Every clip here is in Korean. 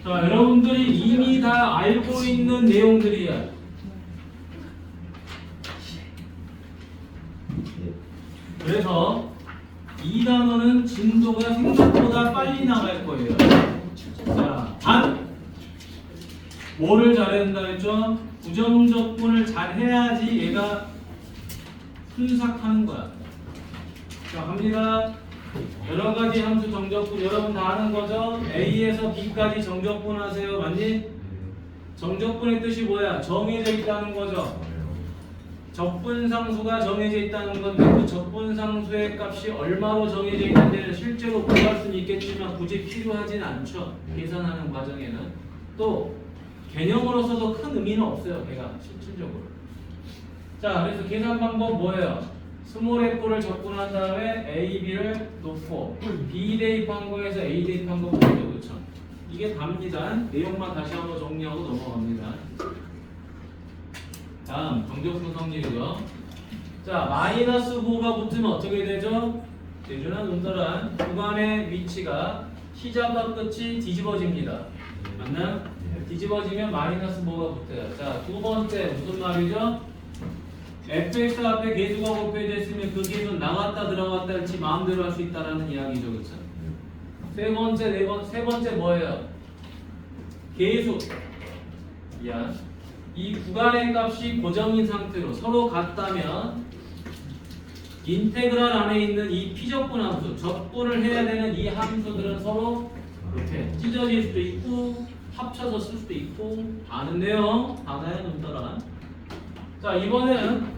자, 여러분들이 이미 다 알고 있는 내용들이야. 그래서 이 단어는 진도가 생각보다 빨리 나갈 거예요. 자, 단 뭐를 잘해야 된다 했죠? 부정적분을 잘 해야지 얘가 순삭하는 거야. 자, 갑니다. 여러 가지 함수 정적분 여러분 다 아는 거죠? A에서 B까지 정적분 하세요. 맞니? 정적분의 뜻이 뭐야? 정해져 있다는 거죠. 적분상수가 정해져 있다는 건데 그 적분상수의 값이 얼마로 정해져 있는데 실제로 구할 수는 있겠지만 굳이 필요하진 않죠. 계산하는 과정에는. 또 개념으로서도 큰 의미는 없어요. 걔가 실질적으로. 자, 그래서 계산 방법 뭐예요? 스몰 f를 적분한 다음에 a, b를 놓고 b 대입한 거에서 a 대입한 거 보죠. 그렇죠? 이게 답니다. 내용만 다시 한번 정리하고 넘어갑니다. 다음 정적분 성질이죠. 자, 마이너스 9가 붙으면 어떻게 되죠? 대준아 눈떠란 구간의 위치가 시작과 끝이 뒤집어집니다. 맞나요? 뒤집어지면 마이너스 9가 붙어요. 자, 두 번째 무슨 말이죠? fx 앞에 계수가 곱해져 있으면 그 계수는 나갔다 들어갔다 할지 마음대로 할 수 있다라는 이야기죠. 그렇죠? 세 번째 뭐예요? 계수. 이 구간의 값이 고정인 상태로 서로 같다면 인테그랄 안에 있는 이 피적분 함수, 적분을 해야 되는 이 함수들은 서로 이렇게 찢어질 수도 있고 합쳐서 쓸 수도 있고 아는데요. 하나의 눈떠라. 자, 이번에는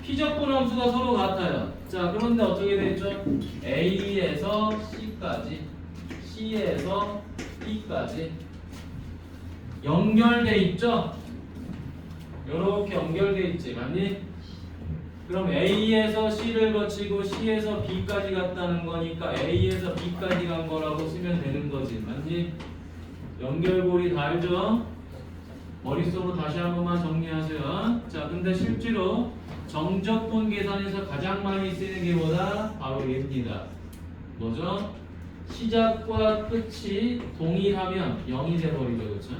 피적분 함수가 서로 같아요. 자, 그런데 어떻게 되죠? A에서 C까지, C에서 B까지 연결돼 있죠? 이렇게 연결돼 있지, 맞니? 그럼 A에서 C를 거치고 C에서 B까지 갔다는 거니까 A에서 B까지 간 거라고 쓰면 되는 거지, 맞니? 연결고리 다 알죠? 머릿속으로 다시 한 번만 정리하세요. 자, 근데 실제로 정적분 계산에서 가장 많이 쓰이는 게 뭐다? 바로 얘입니다. 뭐죠? 시작과 끝이 동일하면 0이 돼버리죠. 그렇죠?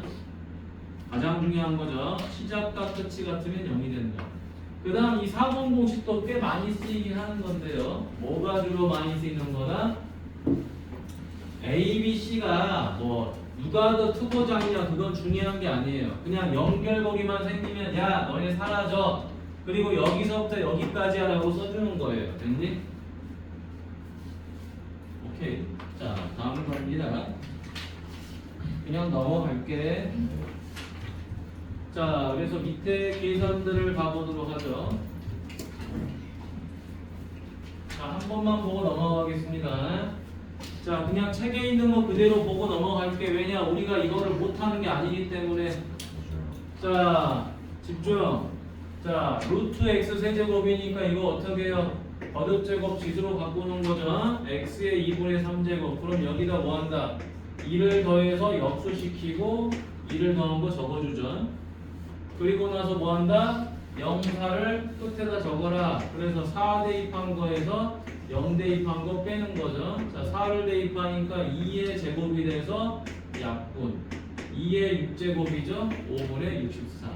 가장 중요한 거죠. 시작과 끝이 같으면 0이 된다. 그 다음 이 4번 공식도 꽤 많이 쓰이긴 하는 건데요. 뭐가 주로 많이 쓰이는 거다? A, B, C가 뭐 누가 더 투고장이냐 그건 중요한 게 아니에요. 그냥 연결고리만 생기면 야 너네 사라져. 그리고 여기서부터 여기까지 하라고 써주는 거예요. 됐니? 오케이. 자, 다음 갑니다. 그냥 넘어갈게. 자, 그래서 밑에 계산들을 봐보도록 하죠. 자, 한 번만 보고 넘어가겠습니다. 자, 그냥 책에 있는 거 그대로 보고 넘어갈게. 왜냐? 우리가 이거를 못하는 게 아니기 때문에. 자, 집중. 자, 루트 x 세제곱이니까 이거 어떻게 해요? 거듭제곱 지수로 바꾸는 거죠. x의 2분의 3제곱. 그럼 여기다 뭐 한다? 2를 더해서 역수시키고 2를 더한 거 적어주죠. 그리고 나서 뭐 한다? 0,4를 끝에다 적어라. 그래서 4 대입한 거에서 0 대입한 거 빼는 거죠. 자, 4를 대입하니까 2의 제곱이 돼서 약분. 2의 6제곱이죠. 5분의 64.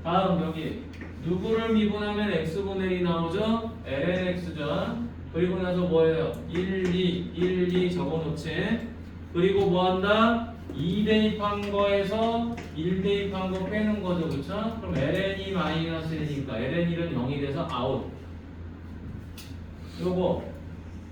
다음 여기 누구를 미분하면 x분의 1이 나오죠? lnx죠. 그리고 나서 뭐예요? 1, 2 적어놓지. 그리고 뭐 한다? 2 대입한 거에서 1 대입한 거 빼는 거죠. 그쵸? 그럼 ln이 마이너스 1이니까 ln1은 0이 돼서 아웃. 요거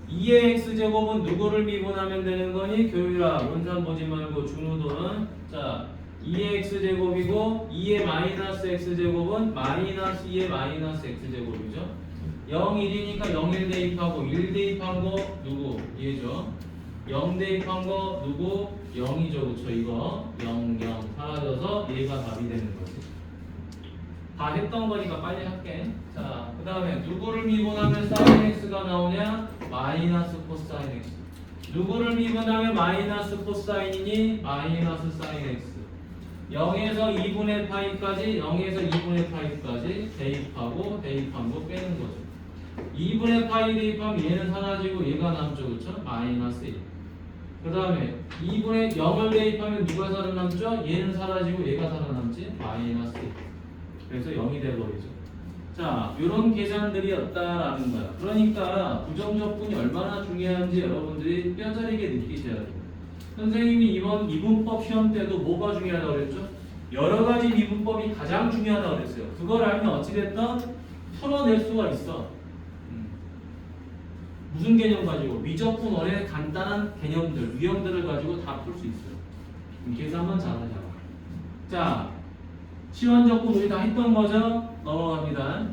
2의 x제곱은 누구를 미분하면 되는 거니? 교율아 원산 보지 말고 준우도는 자 2의 x제곱이고 2의 마이너스 x제곱은 마이너스 2의 마이너스 x제곱이죠. 0, 1이니까 0, 1 대입하고 1 대입한 거 누구? 얘죠. 0 대입한 거 누구? 0이죠. 그쵸? 이거 0, 0 사라져서 얘가 답이 되는 거지. 다 했던 거니까 빨리 할게. 자, 그 다음에 누구를 미분하면 sin x가 나오냐? 마이너스 코사인 x. 누구를 미분하면 마이너스 코사인이니? 마이너스 sin x. 0에서 2분의 파이까지 0에서 2분의 파이까지 대입하고 대입한 거 빼는 거죠. 2분의 파이 대입하면 얘는 사라지고 얘가 남죠. 그쵸? 마이너스 1. 그 다음에 2분의 0을 대입하면 누가 살아남죠? 얘는 사라지고 얘가 살아남지? 마이너스 1. 그래서 0이 돼버리죠. 자, 이런 계산들이었다라는 거야. 그러니까 부정적분이 얼마나 중요한지 여러분들이 뼈저리게 느끼셔야 돼요. 선생님이 이번 미분법 시험 때도 뭐가 중요하다고 그랬죠? 여러 가지 미분법이 가장 중요하다고 그랬어요. 그걸 알면 어찌됐든 풀어낼 수가 있어. 무슨 개념 가지고? 미적분 원의 간단한 개념들, 유형들을 가지고 다 풀 수 있어요. 계산만 잘하자. 자, 시원적분 우리 다 했던 거죠? 넘어갑니다.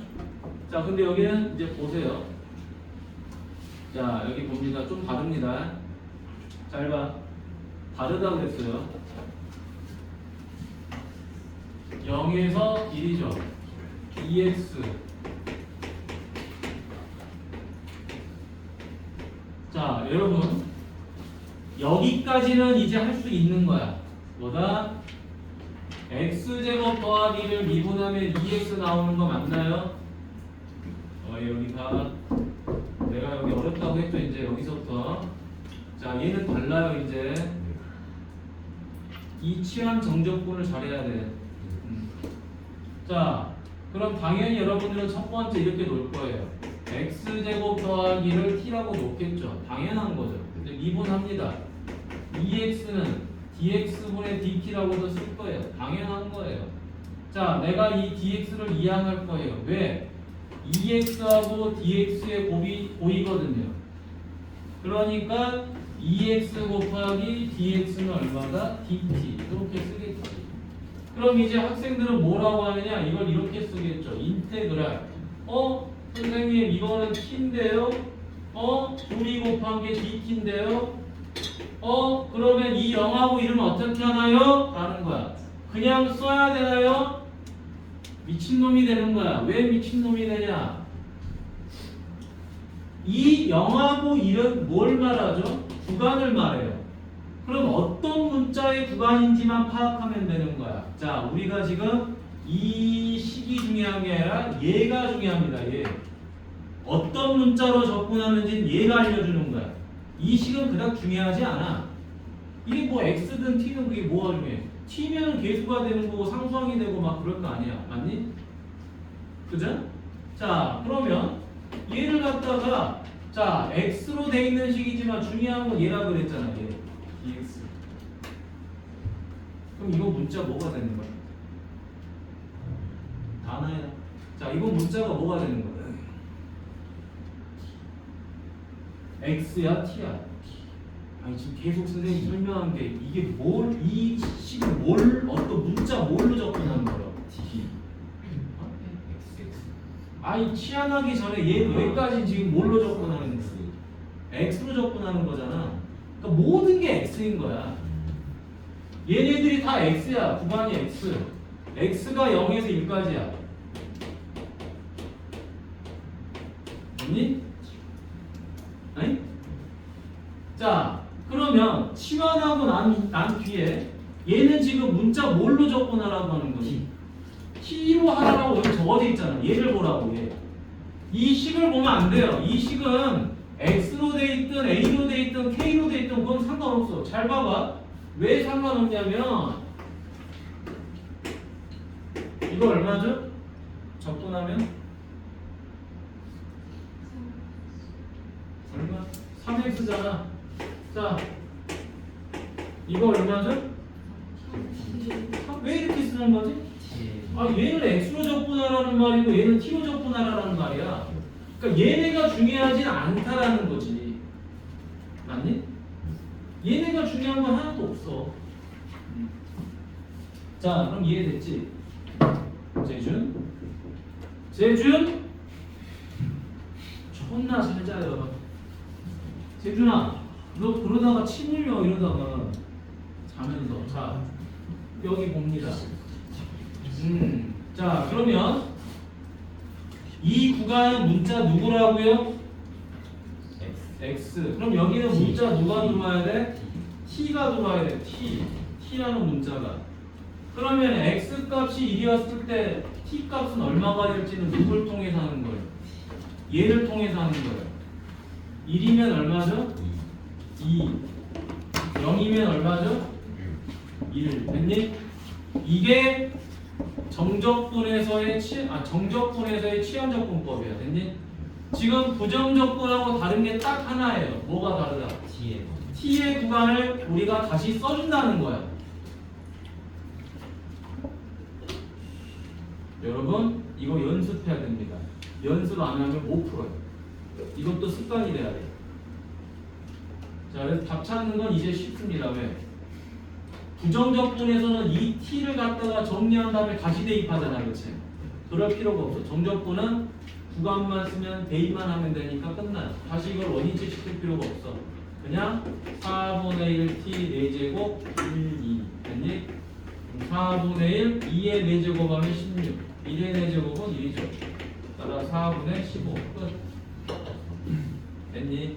자, 근데 여기는 이제 보세요. 자, 여기 봅니다. 좀 다릅니다. 잘 봐. 다르다고 그랬어요. 0에서 1이죠. 2x. 자, 여러분. 여기까지는 이제 할 수 있는 거야. 뭐다? x제곱 더하기를 미분하면 2x 나오는 거 맞나요? 여기가 내가 여기 어렵다고 했죠. 이제 여기서부터 자, 얘는 달라요. 이제 이 치환 정적분을 잘해야 돼. 자, 그럼 당연히 여러분들은 첫 번째 이렇게 놓을 거예요. x제곱 더하기를 t라고 놓겠죠. 당연한 거죠. 근데 미분합니다. 2x는 dx분의 dt라고도 쓸 거예요. 당연한 거예요. 자, 내가 이 dx를 이항할 거예요. 왜? 2x하고 dx의 곱이 보이거든요. 그러니까 2x 곱하기 dx는 얼마다? dt. 이렇게 쓰겠지. 그럼 이제 학생들은 뭐라고 하느냐? 이걸 이렇게 쓰겠죠. 인테그랄. 선생님 이거는 t인데요. 2이 곱한 게 dt인데요. 그러면 이 0하고 1은 어떻게 하나요? 라는 거야. 그냥 써야 되나요? 미친놈이 되는 거야. 왜 미친놈이 되냐? 이 0하고 1은 뭘 말하죠? 구간을 말해요. 그럼 어떤 문자의 구간인지만 파악하면 되는 거야. 자, 우리가 지금 이 식이 중요한 게 아니라 얘가 중요합니다. 얘. 어떤 문자로 접근하는지는 얘가 알려주는 거야. 이 식은 그닥 중요하지 않아. 이게 뭐 x든 t는 그게 뭐가 중요해? t면 계수가 되는 거고 상수항이 되고 막 그럴 거 아니야. 맞니? 그죠? 자, 그러면 얘를 갖다가 자, x로 돼 있는 식이지만 중요한 건 얘라 그랬잖아. 얘. dx. 그럼 이거 문자 뭐가 되는 거야? 단어야. 자, 이건 문자가 뭐가 되는 거야? x야 t야. 아니 지금 계속 선생님이 설명한 게 이게 뭘, 이 식을 뭘, 어떤 문자 뭘로 접근하는 거라고? t. 아니 치환하기 전에 얘 여기까지 지금 뭘로 접근하는 거지? x로 접근하는 거잖아. 그러니까 모든 게 x인 거야. 얘네들이 다 x야. 구간이 x. x가 0에서 1까지야. 맞니? 아니? 자, 그러면 치환하고 난 뒤에 얘는 지금 문자 뭘로 접근하라고 하는 거지? t로 하라고 여기 적어져 있잖아. 얘를 보라고. 얘. 이 식을 보면 안 돼요. 이 식은 x로 돼 있든 a로 돼 있든 k로 돼 있든 그건 상관없어. 잘 봐봐. 왜 상관없냐면 이거 얼마죠? 접근하면 얼마? 3x잖아. 자, 이거 얼마죠? 왜 이렇게 쓰는 거지? 얘는 x로 접근하라는 말이고 얘는 t로 접근하라는 말이야. 그러니까 얘네가 중요하진 않다라는 거지. 맞니? 얘네가 중요한 건 하나도 없어. 자, 그럼 이해됐지? 재준 존나 살자요. 재준아, 너 그러다가 침 흘려 이러다가 자면서. 자, 여기 봅니다. 자, 그러면 이 구간은 문자 누구라고요? x. 그럼 여기는 문자 누가 들어와야 돼? t가 들어와야 돼. t라는 문자가. 그러면 x 값이 1이었을 때 t 값은 얼마가 될지는 누굴 통해서 하는 거예요? 얘를 통해서 하는 거예요. 1이면 얼마죠? 2. 0이면 얼마죠? 1. 됐니? 이게 정적분에서의 치환적분법이야. 됐니? 지금 부정적분하고 다른 게 딱 하나예요. 뭐가 다르다? t의 구간을 우리가 다시 써준다는 거야. 여러분 이거 연습해야 됩니다. 연습 안 하면 못 풀어요. 이것도 습관이 돼야 돼요. 자, 그래서 답 찾는 건 이제 쉽습니다. 왜? 부정적분에서는 이 t를 갖다가 정리한 다음에 다시 대입하잖아, 그렇지? 그럴 필요가 없어. 정적분은 구간만 쓰면 대입만 하면 되니까 끝나요. 다시 이걸 원인치 시킬 필요가 없어. 그냥 4분의 1 t 4제곱 1, 2 됐니? 4분의 1, 2의 4제곱 하면 16 1의 4제곱은 1이죠. 따라 4분의 15 끝. 됐니?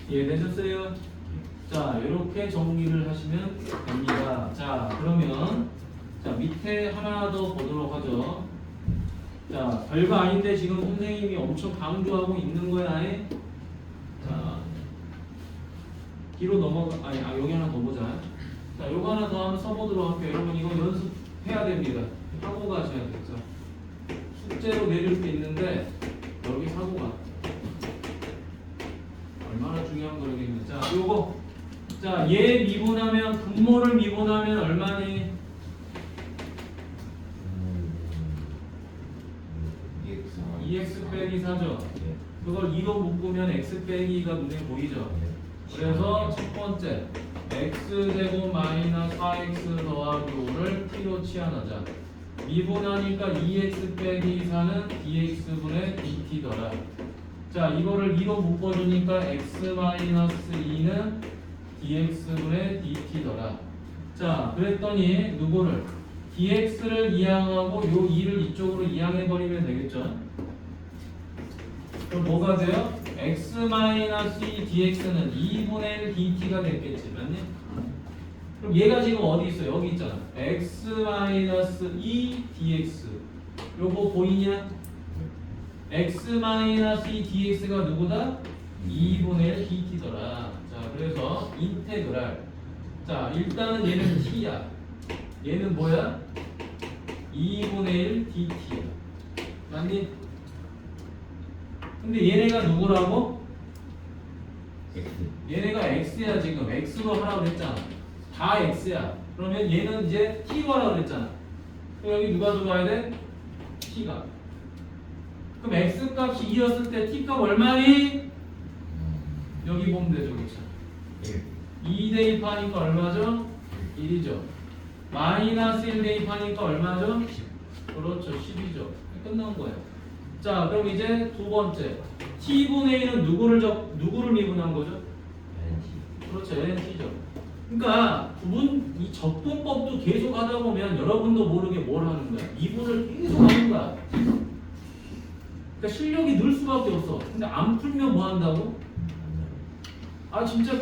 이해되셨어요? 자, 이렇게 정리를 하시면 됩니다. 자, 그러면 자 밑에 하나 더 보도록 하죠. 자, 별거 아닌데 지금 선생님이 엄청 강조하고 있는 거야. 자, 뒤로 넘어가. 여기 하나 더 보자. 자, 요거 하나 더 한번 써보도록 할게요. 여러분 이거 연습해야 됩니다. 하고 가셔야 되죠. 숙제로 내릴 수 있는데 여기 하고 가. 얼마나 중요한 거겠냐. 자, 요거. 자, 얘 미분하면 분모를 미분하면 얼마니? EX 빼기 4죠. 그걸 2로 묶으면 X 빼기가 눈에 보이죠. 그래서 첫 번째 X제곱 마이너스 4X 더하기 5를 T로 치환하자. 미분하니까 2X 빼기 4는 DX분의 DT더라. 자, 이거를 2로 묶어주니까 X 마이너스 2는 DX분의 DT더라. 자, 그랬더니 누구를? DX를 이항하고 요 2를 이쪽으로 이항해버리면 되겠죠. 그럼 뭐가 돼요? X-2 DX는 2분의 1 DT가 됐겠지. 맞니? 그럼 얘가 지금 어디 있어? 여기 있잖아. X-2 DX 요거 보이냐? X-2 DX가 누구다? 2분의 1 DT더라. 자, 그래서 인테그랄. 자, 일단은 얘는 T야. 얘는 뭐야? 2분의 1 DT야. 맞니? 근데 얘네가 누구라고? 얘네가 X야. 지금 X로 하라고 그랬잖아. 다 X야. 그러면 얘는 이제 T로 하라고 그랬잖아. 그럼 여기 누가 들어와야 돼? T가. 그럼 X 값이 2였을 때 T 값 얼마니? 여기 보면 되죠. 그렇죠? 2 대입하니까 얼마죠? 1이죠. 마이너스 1 대입하니까 얼마죠? 10. 그렇죠. 10이죠. 끝난 거예요. 자, 그럼 이제 두 번째 t분의 1은 누구를 미분한 거죠? 그렇죠. NT죠. 그러니까 이 적분법도 계속 하다 보면 여러분도 모르게 뭘 하는 거야? 미분을 계속 하는 거야. 그러니까 실력이 늘 수밖에 없어. 근데 안 풀면 뭐 한다고? 아, 진짜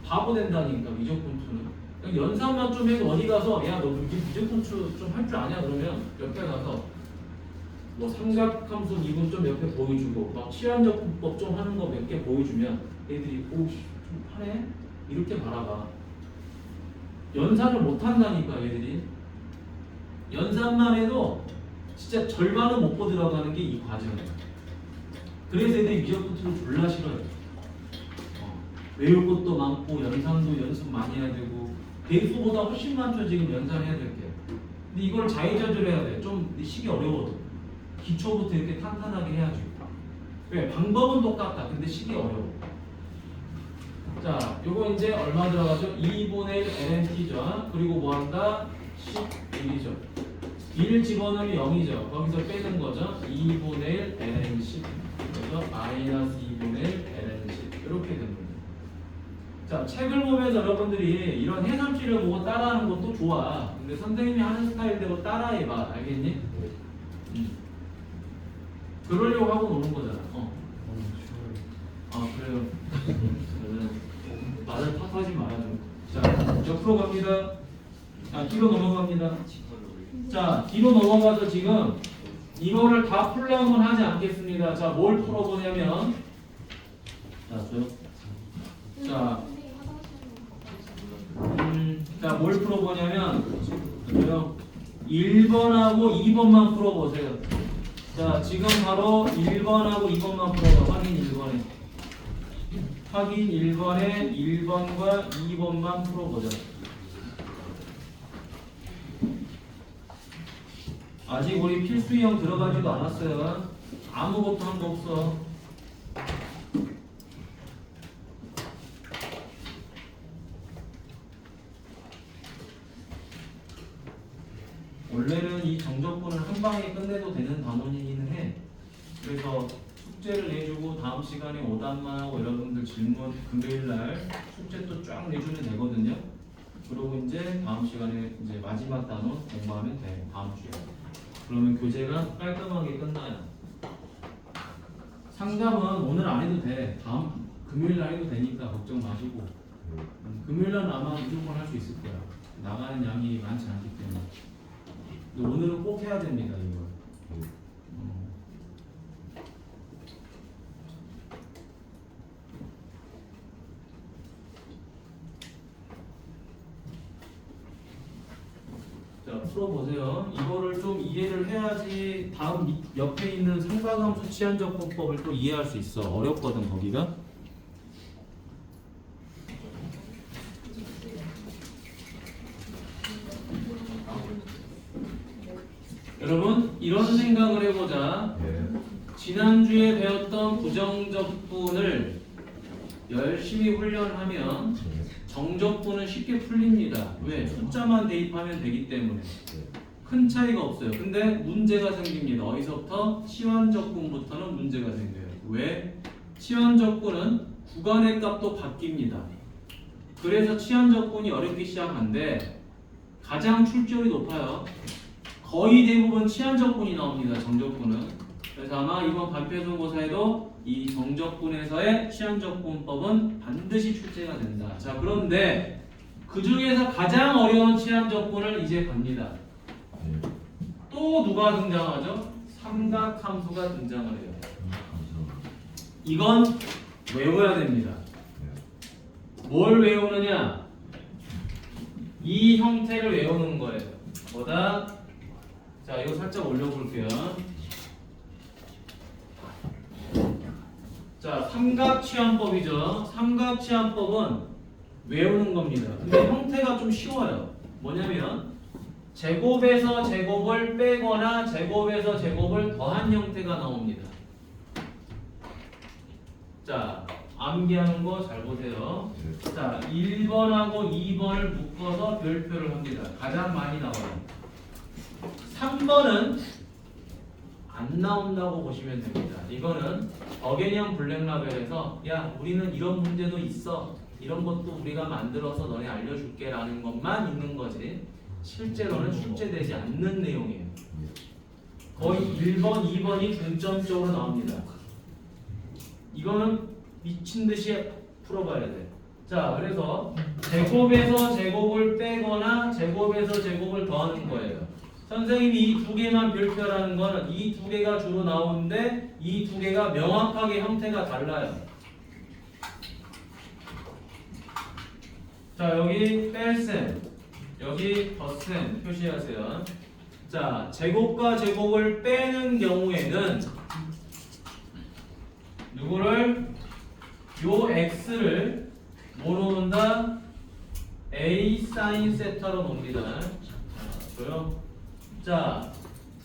바보 된다니까 미적분투는. 그러니까 연산만 좀 해도 어디 가서 야, 너 미적분투 좀 할 줄 아냐? 그러면 옆에 가서 뭐 삼각함수 미분 좀 옆에 보여주고 막 치환적분법 좀 하는 거 몇 개 보여주면 애들이 오, 좀 하네? 이렇게 바라봐. 연산을 못 한다니까 얘들이. 연산만 해도 진짜 절반은 못 들어가는 게 이 과정이야. 그래서 애들이 미적분투를 졸라 싫어요. 외울 것도 많고 연산도 연습 많이 해야 되고 대수보다 훨씬 많죠. 지금 연산해야 될 게. 근데 이걸 자의저질해야 돼. 좀 시기 어려워도. 기초부터 이렇게 탄탄하게 해야지. 왜? 방법은 똑같다. 근데 시기 어려워. 자, 요거 이제 얼마 들어가죠? 2분의 1 NT죠. 그리고 뭐 한다? 11이죠. 1 집어넣으면 0이죠. 거기서 빼는 거죠. 2분의 1 NN10. 그래서 마이너스 2분의 1 NN10. 이렇게 됩니다. 자, 책을 보면서 여러분들이 이런 해삼치를 보고 따라하는 것도 좋아. 근데 선생님이 하는 스타일대로 따라해봐. 알겠니? 그러려고 하고 노는 거잖아. 그래요. 말을 탓하지 말아줘. 자, 옆으로 갑니다. 뒤로 넘어갑니다. 자, 뒤로 넘어가서 지금 이거를 다 풀려면 하지 않겠습니다. 자, 뭘 풀어보냐면 자, 뭘 풀어보냐면 저요 1번하고 2번만 풀어보세요. 자, 지금 바로 1번하고 2번만 풀어봐. 확인 1번에 1번과 2번만 풀어보자. 아직 우리 필수형 들어가지도 않았어요. 아무것도 한 거 없어. 원래는 이 정적분을 한 방에 끝내도 되는 단원이기는 해. 그래서 숙제를 내주고 다음 시간에 오답만 하고 여러분들 질문 금요일날 숙제 또 쫙 내주면 되거든요. 그리고 이제 다음 시간에 이제 마지막 단원 공부하면 돼. 다음 주에. 그러면 교재가 깔끔하게 끝나요. 상담은 오늘 안 해도 돼. 다음 금요일날 해도 되니까 걱정 마시고. 금요일날은 아마 무조건 할 수 있을 거야. 나가는 양이 많지 않기 때문에. 근데 오늘은 꼭 해야 됩니다, 이걸. 자, 풀어보세요. 이거를 좀 이해를 해야지 다음 옆에 있는 삼각함수 치환적분법을 또 이해할 수 있어. 어렵거든, 거기가. 여러분, 이런 생각을 해보자. 지난주에 배웠던 부정적분을 열심히 훈련하면 정적분은 쉽게 풀립니다. 왜? 숫자만 대입하면 되기 때문에. 큰 차이가 없어요. 근데 문제가 생깁니다. 어디서부터? 치환적분부터는 문제가 생겨요. 왜? 치환적분은 구간의 값도 바뀝니다. 그래서 치환적분이 어렵기 시작한데 가장 출제율이 높아요. 거의 대부분 치환적분이 나옵니다. 정적분은. 그래서 아마 이번 발표중고사에도 이 정적분에서의 치환적분법은 반드시 출제가 된다. 자, 그런데 그 중에서 가장 어려운 치환적분을 이제 갑니다. 또 누가 등장하죠? 삼각함수가 등장을 해요. 이건 외워야 됩니다. 뭘 외우느냐? 이 형태를 외우는 거예요. 뭐다? 자, 이거 살짝 올려볼게요. 자, 삼각치환법이죠. 삼각치환법은 외우는 겁니다. 근데 형태가 좀 쉬워요. 뭐냐면 제곱에서 제곱을 빼거나 제곱에서 제곱을 더한 형태가 나옵니다. 자, 암기하는 거 잘 보세요. 자, 1번하고 2번을 묶어서 별표를 합니다. 가장 많이 나와요. 3번은 안 나온다고 보시면 됩니다. 이거는 어게니언 블랙라벨에서 야, 우리는 이런 문제도 있어. 이런 것도 우리가 만들어서 너네 알려줄게 라는 것만 있는 거지. 실제로는 출제되지 않는 내용이에요. 거의 1번, 2번이 중점적으로 나옵니다. 이거는 미친 듯이 풀어봐야 돼. 자, 그래서 제곱에서 제곱을 빼거나 제곱에서 제곱을 더하는 거예요. 선생님이 이 두 개만 별표라는 거는 이 두 개가 주로 나오는데 이 두 개가 명확하게 형태가 달라요. 자, 여기 뺄셈, 여기 덧셈 표시하세요. 자, 제곱과 제곱을 빼는 경우에는 누구를? 요 x를 뭐로 놓는다? a sin 세타로 놓습니다. 줘요. 자,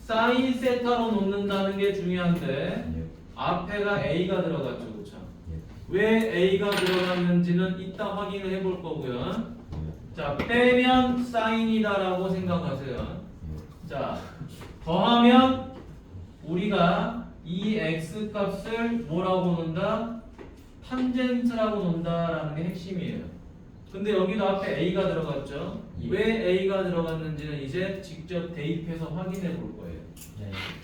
사인 세타로 놓는다는 게 중요한데 앞에가 a가 들어갔죠, 그렇죠? 왜 a가 들어갔는지는 이따 확인을 해볼 거고요. 자, 빼면 사인이다라고 생각하세요. 자, 더하면 우리가 이 x 값을 뭐라고 놓는다? 탄젠트라고 놓는다라는 게 핵심이에요. 근데 여기도 앞에 a가 들어갔죠. 왜 a가 들어갔는지는 이제 직접 대입해서 확인해 볼 거예요.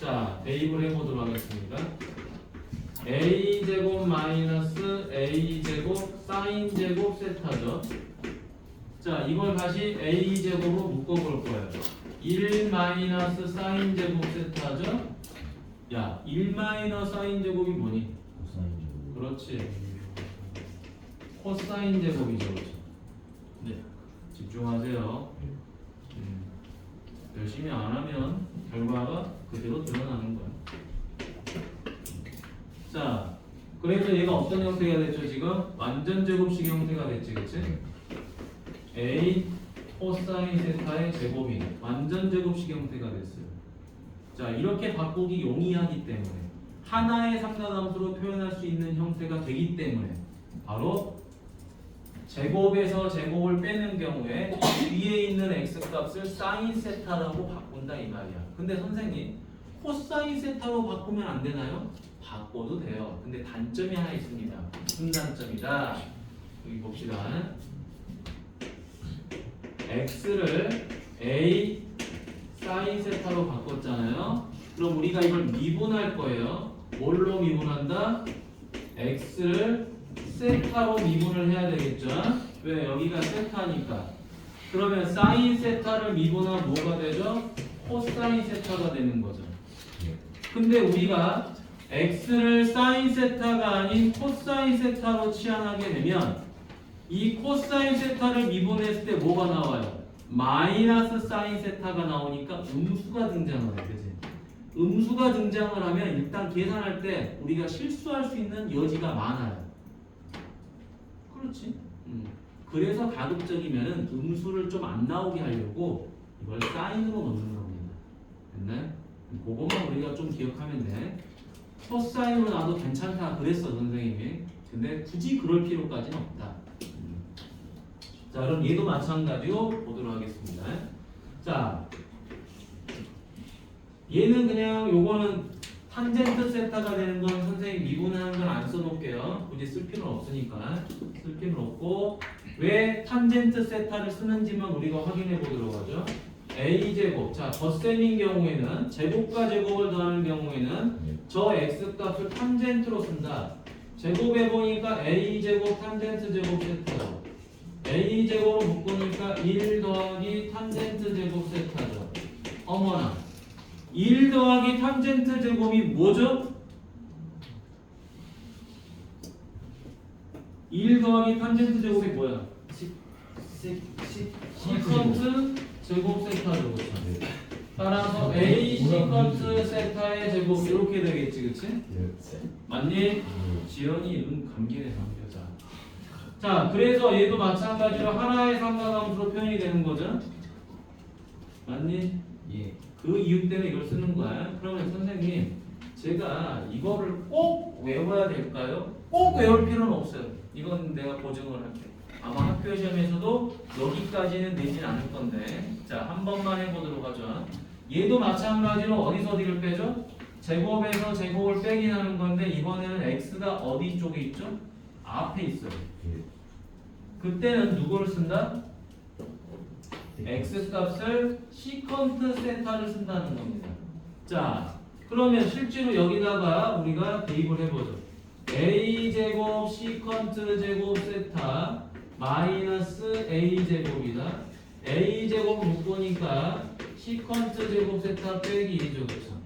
자, 대입을 해보도록 하겠습니다. a제곱 마이너스 a제곱 사인제곱 세타죠. 자, 이걸 다시 a제곱으로 묶어볼 거예요. 1 마이너스 사인제곱 세타죠. 야, 1 마이너스 사인 제곱이 뭐니? 코사인 제곱. 그렇지. 코사인 제곱이죠. 그렇죠? 네. 집중하세요. 열심히 안 하면 결과가 그대로 드러나는 거야. 자, 그래서 얘가 어떤 형태가 됐죠? 지금 완전 제곱식 형태가 됐지, 그치? A 코사인 세타의 제곱이 완전 제곱식 형태가 됐어요. 자, 이렇게 바꾸기 용이하기 때문에 하나의 삼각함수로 표현할 수 있는 형태가 되기 때문에 바로 제곱에서 제곱을 빼는 경우에 위에 있는 x값을 사인 세타라고 바꾼다 이 말이야. 근데 선생님 코사인 세타로 바꾸면 안 되나요? 바꿔도 돼요. 근데 단점이 하나 있습니다. 무슨 단점이다? 여기 봅시다. x를 a 사인 세타로 바꿨잖아요. 그럼 우리가 이걸 미분할 거예요. 뭘로 미분한다? x를 세타로 미분을 해야 되겠죠? 왜? 여기가 세타니까. 그러면 사인 세타를 미분하면 뭐가 되죠? 코사인 세타가 되는 거죠. 근데 우리가 x를 사인 세타가 아닌 코사인 세타로 치환하게 되면 이 코사인 세타를 미분했을 때 뭐가 나와요? 마이너스 사인 세타가 나오니까 음수가 등장을 해. 그치? 음수가 등장을 하면 일단 계산할 때 우리가 실수할 수 있는 여지가 많아요. 그렇지? 그래서 가급적이면은 음수를 좀 안 나오게 하려고 이걸 사인으로 넣는 겁니다. 됐나요? 그것만 우리가 좀 기억하면 돼. 코사인으로 놔도 괜찮다 그랬어 선생님이. 근데 굳이 그럴 필요까지는 없다. 자, 그럼 얘도 마찬가지로 보도록 하겠습니다. 자, 얘는 그냥 요거는 탄젠트 세타가 되는 건 선생님 미분하는 건 안 써놓을게요. 굳이 쓸 필요는 없으니까. 쓸 필요는 없고 왜 탄젠트 세타를 쓰는지만 우리가 확인해 보도록 하죠. a제곱. 자, 덧셈인 경우에는 제곱과 제곱을 더하는 경우에는 저 x값을 탄젠트로 쓴다. 제곱해 보니까 a제곱 탄젠트 제곱 세타죠. a제곱을 묶으니까 1 더하기 탄젠트 제곱 세타죠. 어머나 1 더하기 탄젠트 제곱이 뭐죠? 1 더하기 탄젠트 제곱이 뭐야? 시컨트 제곱 세타죠. 따라서 a 시컨트 세타의 제곱 이렇게 되겠지, 그치? 맞니? 지연이 눈 감기네 감겨자. 자, 그래서 얘도 마찬가지로 하나의 삼각함수로 표현이 되는 거죠. 맞니? 예. 그 이유 때문에 이걸 쓰는 거야. 그러면 선생님, 제가 이거를 꼭 외워야 될까요? 꼭 외울 필요는 없어요. 이건 내가 보증을 할게. 아마 학교 시험에서도 여기까지는 내진 않을 건데, 자, 한 번만 해보도록 하죠. 얘도 마찬가지로 어디를 빼죠? 제곱에서 제곱을 빼긴 하는 건데 이번에는 x가 어디 쪽에 있죠? 앞에 있어요. 그때는 누구를 쓴다? x값을 시컨트 세타를 쓴다는 겁니다. 자, 그러면 실제로 여기다가 우리가 대입을 해보죠. a제곱 시컨트 제곱 세타 마이너스 a제곱이다. a제곱 묶으니까 시컨트 제곱 세타 빼기 2죠. 그렇죠?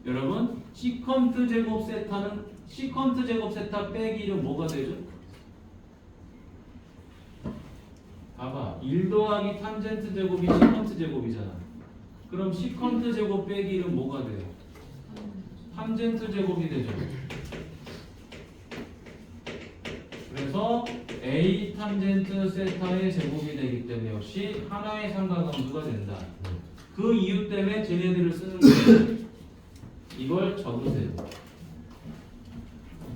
여러분, 시컨트 제곱 세타는 시컨트 제곱 세타 빼기 1은 뭐가 되죠? 봐봐. 1 더하기 탄젠트 제곱이 시컨트 제곱이잖아. 그럼 시컨트 제곱 빼기 1은 뭐가 돼요? 탄젠트 제곱이 되죠. 그래서 A 탄젠트 세타의 제곱이 되기 때문에 역시 하나의 삼각함수가 된다. 그 이유 때문에 쟤네들을 쓰는 거예요. 이걸 적으세요.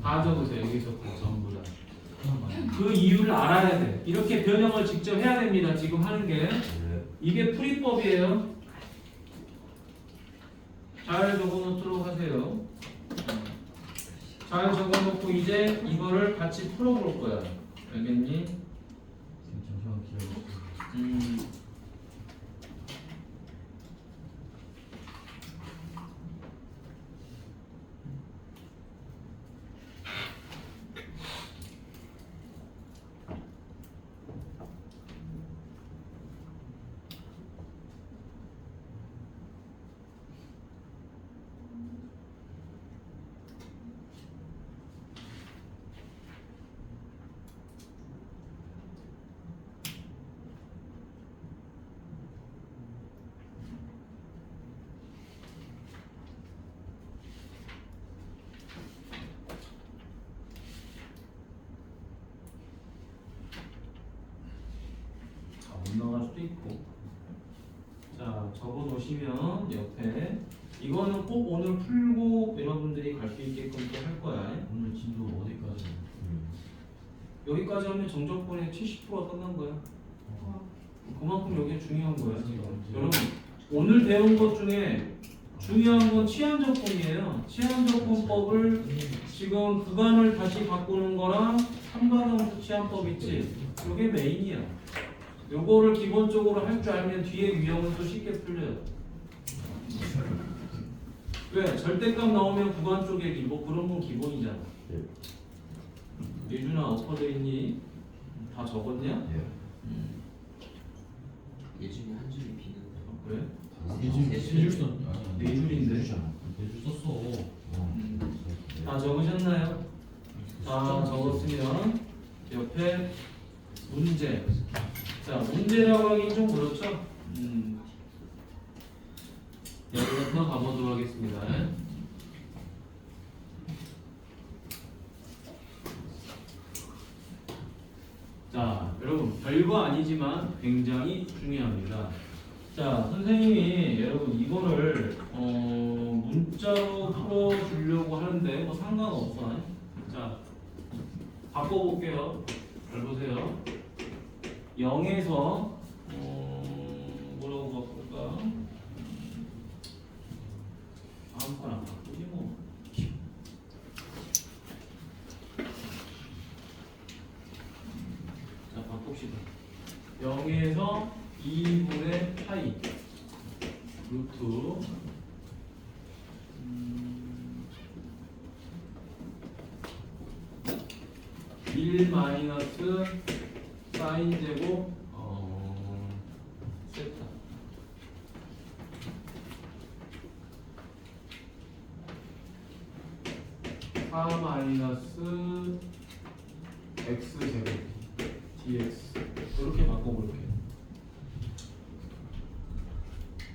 다 적으세요. 여기서부터 전부 다. 그 이유를 알아야 돼. 이렇게 변형을 직접 해야 됩니다. 지금 하는 게. 이게 풀이법이에요. 잘 적어놓도록 하세요. 잘 적어놓고 이제 이거를 같이 풀어볼 거야. 알겠니? 잠시만 기다려. 찍고 자 적어 놓으시면 옆에 이거는 꼭 오늘 풀고 여러분들이 갈 수 있게끔 또 할 거야. 오늘 진도 어디까지? 여기까지 하면 정적분의 70%가 끝난 거야. 그만큼 여기 중요한 거야 지금. 여러분 오늘 배운 것 중에 중요한 건 치안적분이에요. 치안적분법을 지금 구간을 다시 바꾸는 거랑 삼각함수 치안법 있지. 이게 메인이야. 요거를 기본적으로 할 줄 알면 뒤에 유형은 또 쉽게 풀려요. 왜? 절대값 나오면 구간 쪼개기 뭐 그런 건 기본이잖아. 네. 예준아 엎어져 있니? 다 적었냐? 예. 예준이 한 줄이 비는데. 그래? 세줄 썼. 네 줄인데. 네줄 썼어. 다 적으셨나요? 다 적었으면 옆에 문제. 자, 문제라고 하긴 좀 그렇죠? 여기부터 가보도록 하겠습니다. 자, 여러분 별거 아니지만 굉장히 중요합니다. 자, 선생님이 여러분 이거를 문자로 풀어주려고 하는데 뭐 상관없어. 자, 바꿔볼게요. 잘 보세요. 0에서 뭐라고 바꿀까? 아무거나 바꾸지 뭐. 자, 바꿉시다. 0에서 2분의 파이 루트 1 마이너스 사인 제곱 세타 사 마이너스 x 제곱 dx 이렇게 바꿔볼게요.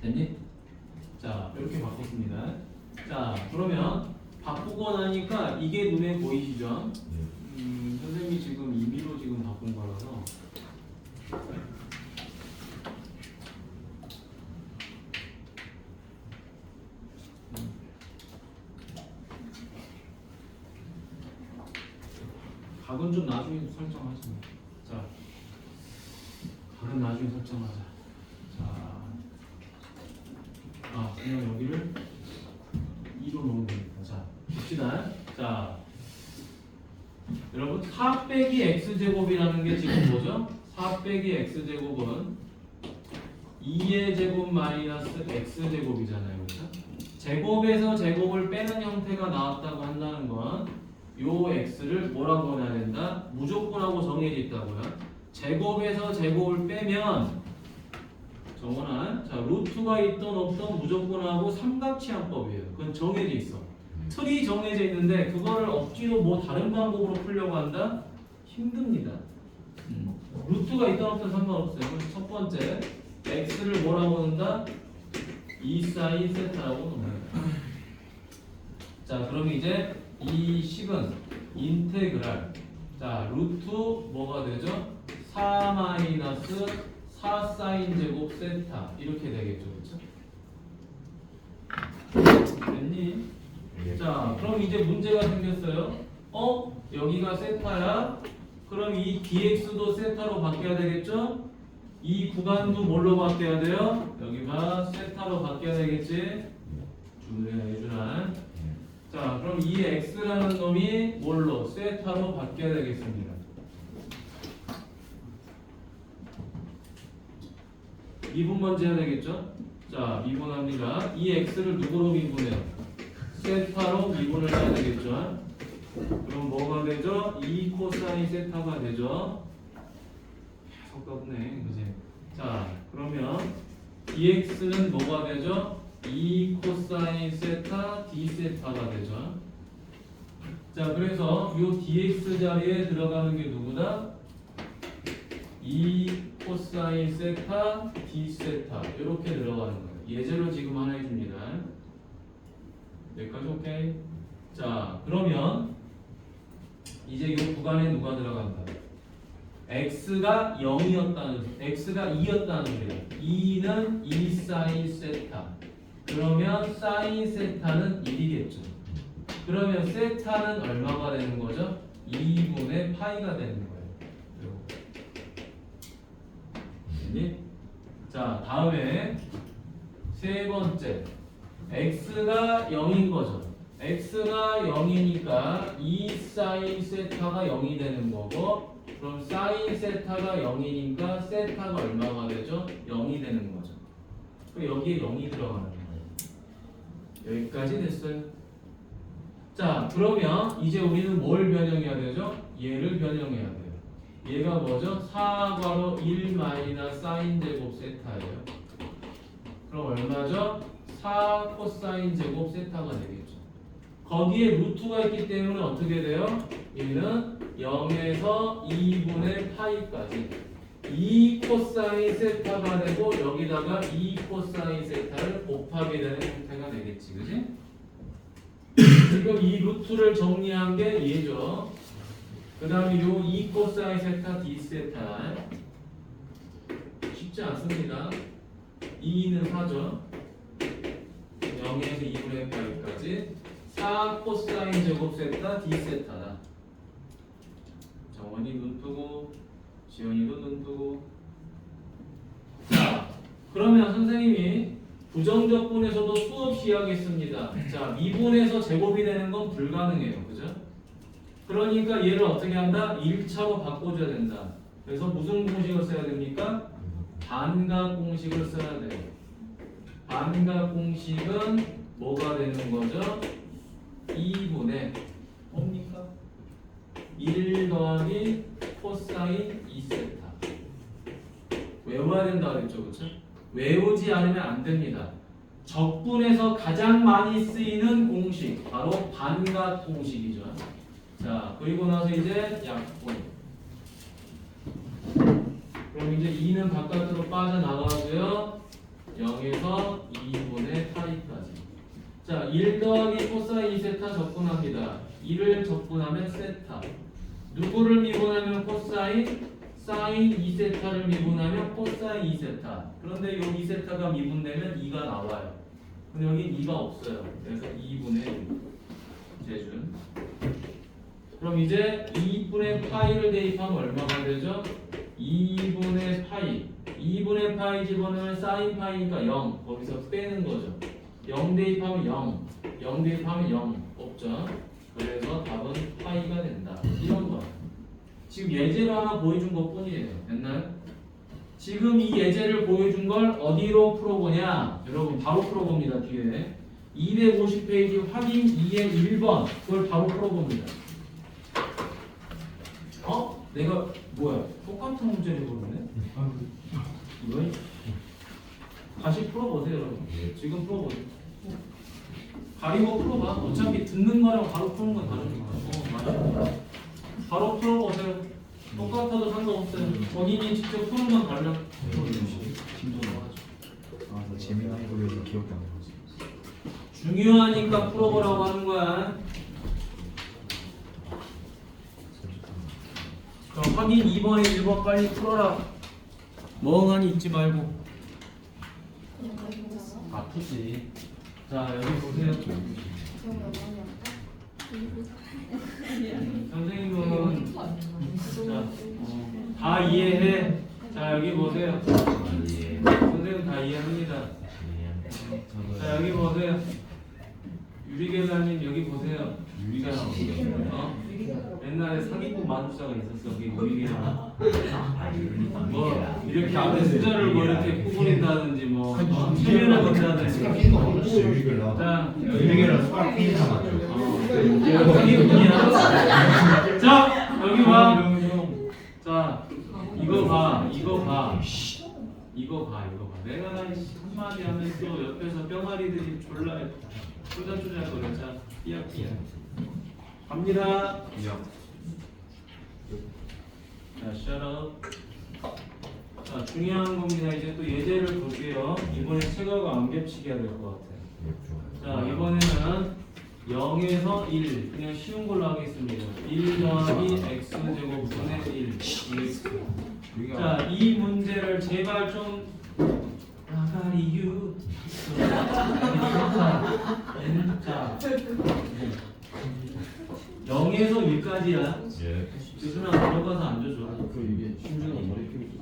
됐니? 자, 이렇게 바꿨습니다. 자, 그러면 바꾸고 나니까 이게 눈에 보이시죠? 선생님이 지금 임의로 지금 바꾼 거라서 각은 좀 나중에 설정하시면. 자, 각은 나중에 설정하자. 자, 그냥 여기를 2로 놓으면 됩니다. 자, 봅시다. 자, 여러분 4 빼기 x제곱이라는 게 지금 뭐죠? 4 빼기 x제곱은 2의 제곱 마이너스 x제곱이잖아요. 그렇죠? 제곱에서 제곱을 빼는 형태가 나왔다고 한다는 건 요 x를 뭐라고 해야 된다? 무조건하고 정해져 있다고요. 제곱에서 제곱을 빼면 정원아, 자 루트가 있던 없던 무조건하고 삼각치안법이에요. 그건 정해져 있어. 틀이 정해져 있는데 그거를 억지로 뭐 다른 방법으로 풀려고 한다? 힘듭니다. 루트가 있던 없던 상관없어요. 그래서 첫 번째 x를 뭐라고 한다? 2 사인 세타라고 놓는다. 자, 그럼 이제 이 식은 인테그랄. 자, 루트 뭐가 되죠? 4 마이너스 4 사인 제곱 세타 이렇게 되겠죠, 그렇죠? 됐니? 자, 그럼 이제 문제가 생겼어요. 여기가 세타야. 그럼 이 dx도 세타로 바뀌어야 되겠죠? 이 구간도 뭘로 바뀌어야 돼요? 여기가 세타로 바뀌어야 되겠지? 준우야, 예준아. 자, 그럼 이 x라는 놈이 뭘로? 세타로 바뀌어야 되겠습니다. 미분 먼저 해야 되겠죠? 자, 미분합니다. 이 x를 누구로 미분해요? 세타로 미분을 해야 되겠죠? 그럼 뭐가 되죠? 2 코사인 세타가 되죠? 계속 떴네, 그지? 자, 그러면 dx는 뭐가 되죠? 2 코사인 세타 d 세타가 되죠? 자, 그래서 이 dx 자리에 들어가는 게 누구다? 2 코사인 세타 d 세타 이렇게 들어가는 거예요. 예제로 지금 하나 해줍니다. 여기까지 오케이? 자, 그러면 이제 이 구간에 누가 들어간다? x가 0이었다는 x가 2였다는 소리야. 2는 2 사인 세타. 그러면 사인 세타는 1이겠죠. 그러면 세타는 얼마가 되는 거죠? 2분의 파이가 되는 거예요. 네? 자, 다음에 세 번째 x가 0인 거죠. x가 0이니까 2 사인 세타가 0이 되는 거고, 그럼 사인 세타가 0이니까 세타가 얼마가 되죠? 0이 되는 거죠. 그럼 여기에 0이 들어가는 거예요. 여기까지 됐어요. 자, 그러면 이제 우리는 뭘 변형해야 되죠? 얘를 변형해야 돼요. 얘가 뭐죠? 4괄호 1 마이너스 사인 제곱 세타예요. 그럼 얼마죠? 4 코사인 제곱 세타가 되겠죠. 거기에 루트가 있기 때문에 어떻게 돼요? 얘는 0에서 2분의 파이까지 2 코사인 세타가 되고, 여기다가 2 코사인 세타를 곱하게 되는 형태가 되겠지, 그지? 지금 이 루트를 정리한 게 얘죠. 그 다음에 요 2 코사인 세타 d 세타 쉽지 않습니다. 2는 4죠. 0에서 2분의 파이까지 4 코사인 제곱 세타 d 세타다. 정원이 눈 뜨고 지원이도 눈 뜨고. 자, 그러면 선생님이 부정적분에서도 수없이 하겠습니다. 자, 미분에서 제곱이 되는 건 불가능해요. 그죠? 그러니까 얘를 어떻게 한다? 1차로 바꿔줘야 된다. 그래서 무슨 공식을 써야 됩니까? 반각 공식을 써야 돼요. 반각 공식은 뭐가 되는 거죠? 2분의 뭡니까? 1 더하기 코사인 2세타. 외워야 된다 그랬죠, 그렇죠? 외우지 않으면 안 됩니다. 적분에서 가장 많이 쓰이는 공식, 바로 반각 공식이죠. 자, 그리고 나서 이제 약분. 그럼 이제 2는 바깥으로 빠져나가고요. 0에서 2분의 파이까지. 자, 1 더하기 코사인 2세타 적분합니다. 1을 적분하면 세타. 누구를 미분하면 코사인? 사인 2세타를 미분하면 코사인 2세타. 그런데 이 2세타가 미분되면 2가 나와요. 근데 여기 2가 없어요. 그래서 2분의 1 재준. 그럼 이제 2분의 파이를 대입하면 얼마가 되죠? 2분의 파이. 2분의 파이 집어넣으면 사인 파이니까 0. 거기서 빼는 거죠. 0 대입하면 0. 0 대입하면 0. 없죠? 그래서 답은 파이가 된다. 이런 거. 지금 예제를 하나 보여준 것 뿐이에요. 됐나요? 지금 이 예제를 보여준 걸 어디로 풀어보냐? 여러분 바로 풀어봅니다. 뒤에 250페이지 확인 2의 1번 그걸 바로 풀어봅니다. 내가 뭐야? 똑같은 문제를 보는데? 이거 다시 풀어보세요. 여러분. 지금 풀어보세요. 가리고 풀어봐. 어차피 듣는 거랑 바로 푸는 건 다르니까. 맞아. 바로 풀어보세요. 똑같아도 상관없어요. 본인이 직접 푸는 건 달라. 나 재미난 거 외우고 기억이 안 나지. 중요하니까 풀어보라고 하는 거야. 그럼 확인 2번에 1번 빨리 풀어라. 멍하니 있지 말고. 아프지. 자, 여기 보세요. 선생님은 자, 다 이해해. 자, 여기 보세요. 선생님 다 이해합니다. 자, 여기 보세요. 유리계사님 여기 보세요. 옛날에 사기꾼 만두사가 있었어. 그게 유리계사. 뭐 이렇게 앞에 숫자를 뭐 이렇게 구부린다든지 뭐 체면을 건다든지. 자, 유리계랑 숟가락 피는 사람 맞죠? 사기꾼이야. 자, 여기 봐. 자, 이거 봐. 이거 봐. 이거 봐. 내가 한마디 하면서 옆에서 뿅아리들이 졸라 쪼잘쪼잘 거려. 자, 삐약삐약. 갑니다. 자, shut up. 자, 중요한 겁니다. 이제 또 예제를 볼게요. 이번에 체가가 안 겹치게 해야 될 것 같아요. 자, 이번에는 0에서 1 그냥 쉬운 걸로 하겠습니다. 1 더하기 x제곱분의 1 dx. 자, 이 문제를 제발 좀 아가리유 자 0에서 1까지야. 예. 유준아 들어가서 앉아줘. 그 이게 심준아 머리핀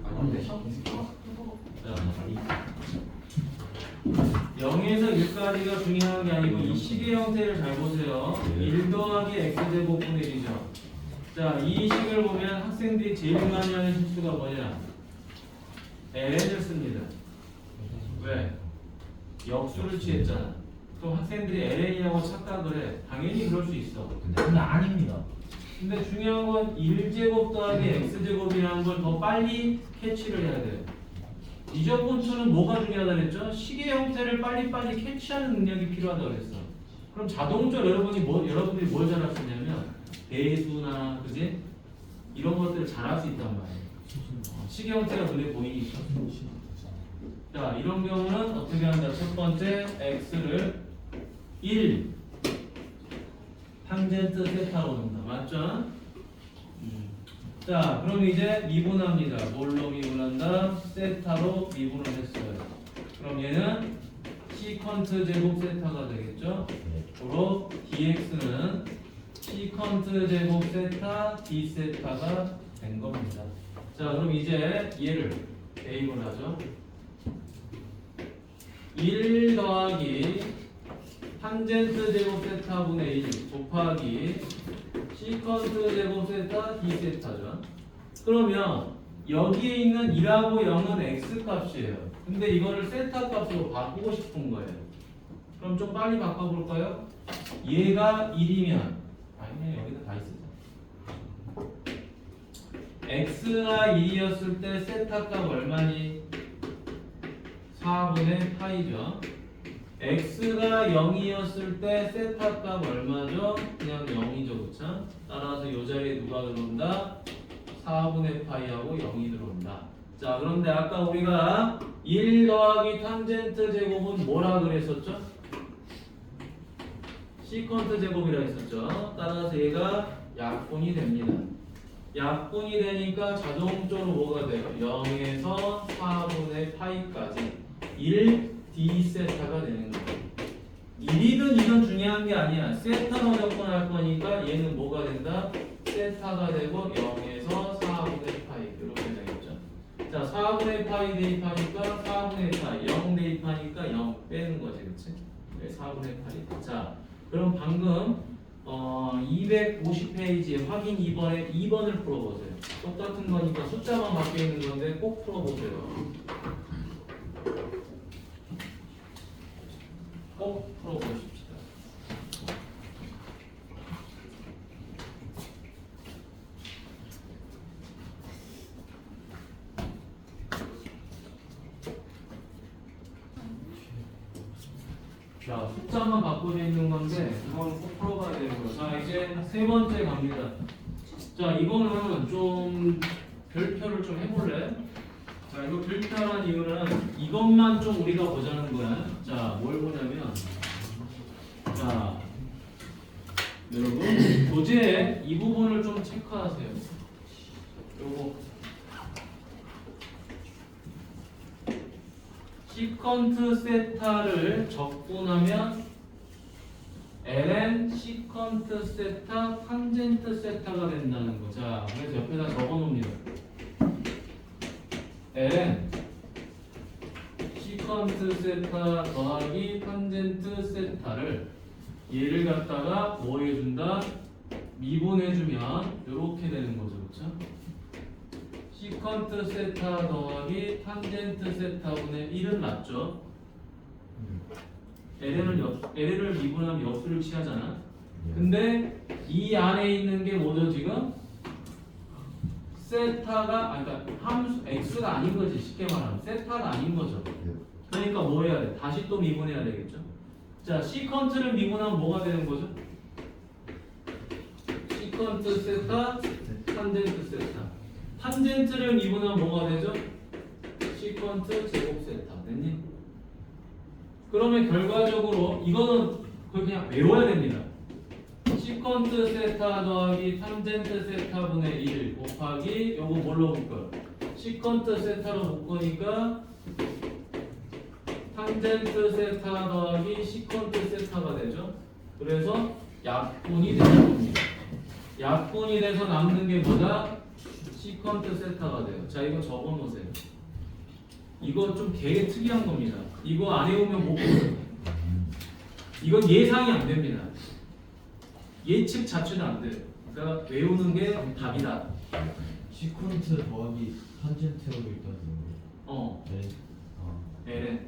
아닌데. 자, 0에서 1까지가 중요한 게 아니고 이 식의 형태를 잘 보세요. 1 더하기 x제곱분의 1이죠. 자, 이 식을 보면 학생들이 제일 많이 하는 실수가 뭐냐? ln을 씁니다. 왜? 역수를 취했잖아. 그럼 학생들이 ln이라고 착각을 해. 당연히 그럴 수 있어. 근데 아닙니다. 근데 중요한 건 1제곱 더하기 x제곱이라는 걸 더 빨리 캐치를 해야 돼요. 이적분투는 뭐가 중요하다 그랬죠? 식의 형태를 빨리빨리 캐치하는 능력이 필요하다고 그랬어. 그럼 자동적으로 여러분들이 뭘 잘할 수 있냐면 배수나 그지? 이런 것들을 잘할 수 있단 말이에요. 식의 형태가 눈에 보이니까. 자, 이런 경우는 어떻게 한다? 첫 번째 x를 1 탄젠트 세타로 놓는다. 맞죠? 자, 그럼 이제 미분합니다. 뭘로 미분한다? 세타로 미분을 했어요. 그럼 얘는 시컨트 제곱 세타가 되겠죠? 그로 dx는 시컨트 제곱 세타 d 세타가 된 겁니다. 자, 그럼 이제 얘를 대입을 하죠. 1 더하기 탄젠트 제곱 세타분의 1 곱하기 시컨트 제곱 세타 d 세타죠. 그러면 여기에 있는 2하고 0은 x 값이에요. 근데 이거를 세타 값으로 바꾸고 싶은 거예요. 그럼 좀 빨리 바꿔볼까요? 얘가 1이면 아니네, 여기다 다 있어. x가 1이었을 때 세타 값 얼마니? 4분의 파이죠. x가 0이었을 때 세타 값 얼마죠? 그냥 0이죠, 그쵸? 따라서 이 자리에 누가 들어온다? 4분의 파이하고 0이 들어온다. 자, 그런데 아까 우리가 1 더하기 탄젠트 제곱은 뭐라 그랬었죠? 시컨트 제곱이라 했었죠. 따라서 얘가 약분이 됩니다. 약분이 되니까 자동적으로 뭐가 돼요? 0에서 4분의 파이까지 1 d 세타가 되는 거예요. 1이든 2든 중요한 게 아니야. 세타로 접근할 거니까 얘는 뭐가 된다? 세타가 되고 0에서 4분의 파이 이렇게 되겠죠. 자, 4분의 파이 대입하니까 4분의 파이 0 대입하니까 0 빼는 거지, 그치? 네, 4분의 파이. 자, 그럼 방금 250페이지에 확인 2번을 풀어보세요. 똑같은 거니까 숫자만 바뀌어 있는 건데 꼭 풀어보세요. 꼭 풀어보십시다. 자, 숫자만 바꿔져 있는 건데 이건 꼭 풀어봐야 되는 거예요. 자, 이제 세 번째 갑니다. 자, 이거는 좀 별표를 좀 해볼래? 자, 이거 별표하는 이유는 이것만 좀 우리가 보자는 거야. 자, 뭘 보냐면, 자, 여러분 교재 이 부분을 좀 체크하세요. 요거 시컨트 세타를 적분하면 ln 시컨트 세타 탄젠트 세타가 된다는 거. 자, 그래서 옆에다 적어놓습니다. ln 시컨트 세타 더하기 탄젠트 세타를 얘를 갖다가 뭐 해준다? 미분해주면 이렇게 되는 거죠, 그렇죠? 시컨트 세타 더하기 탄젠트 세타분의 1은 맞죠? LN을 미분하면 역수를 취하잖아. 근데 이 안에 있는 게 뭐죠 지금? 세타가 그러니까 함수 x가 아닌 거지. 쉽게 말하면 세타가 아닌 거죠. 그러니까 뭐 해야 돼? 다시 또 미분해야 되겠죠. 자, 시컨트를 미분하면 뭐가 되는 거죠? 시컨트 세타 탄젠트 세타. 탄젠트를 미분하면 뭐가 되죠? 시컨트 제곱 세타. 됐니? 그러면 결과적으로 이거는 그걸 그냥 외워야 됩니다. 시컨트 세타 더하기 탄젠트 세타분의 1 곱하기 요거 뭘로 묶어요? 시컨트 세타로 묶으니까 탄젠트 세타 더하기 시컨트 세타가 되죠. 그래서 약분이 되는 겁니다. 약분이 돼서 남는 게 뭐다? 시컨트 세타가 돼요. 자, 이거 적어놓으세요. 이거 좀 되게 특이한 겁니다. 이거 안 해오면 못 풀어요. 이건 예상이 안 됩니다. 예측 자체는 안 돼요. 그러니까 외우는 게 답이다. 시퀀트 더하기 탄젠트로 있다는 거. 네.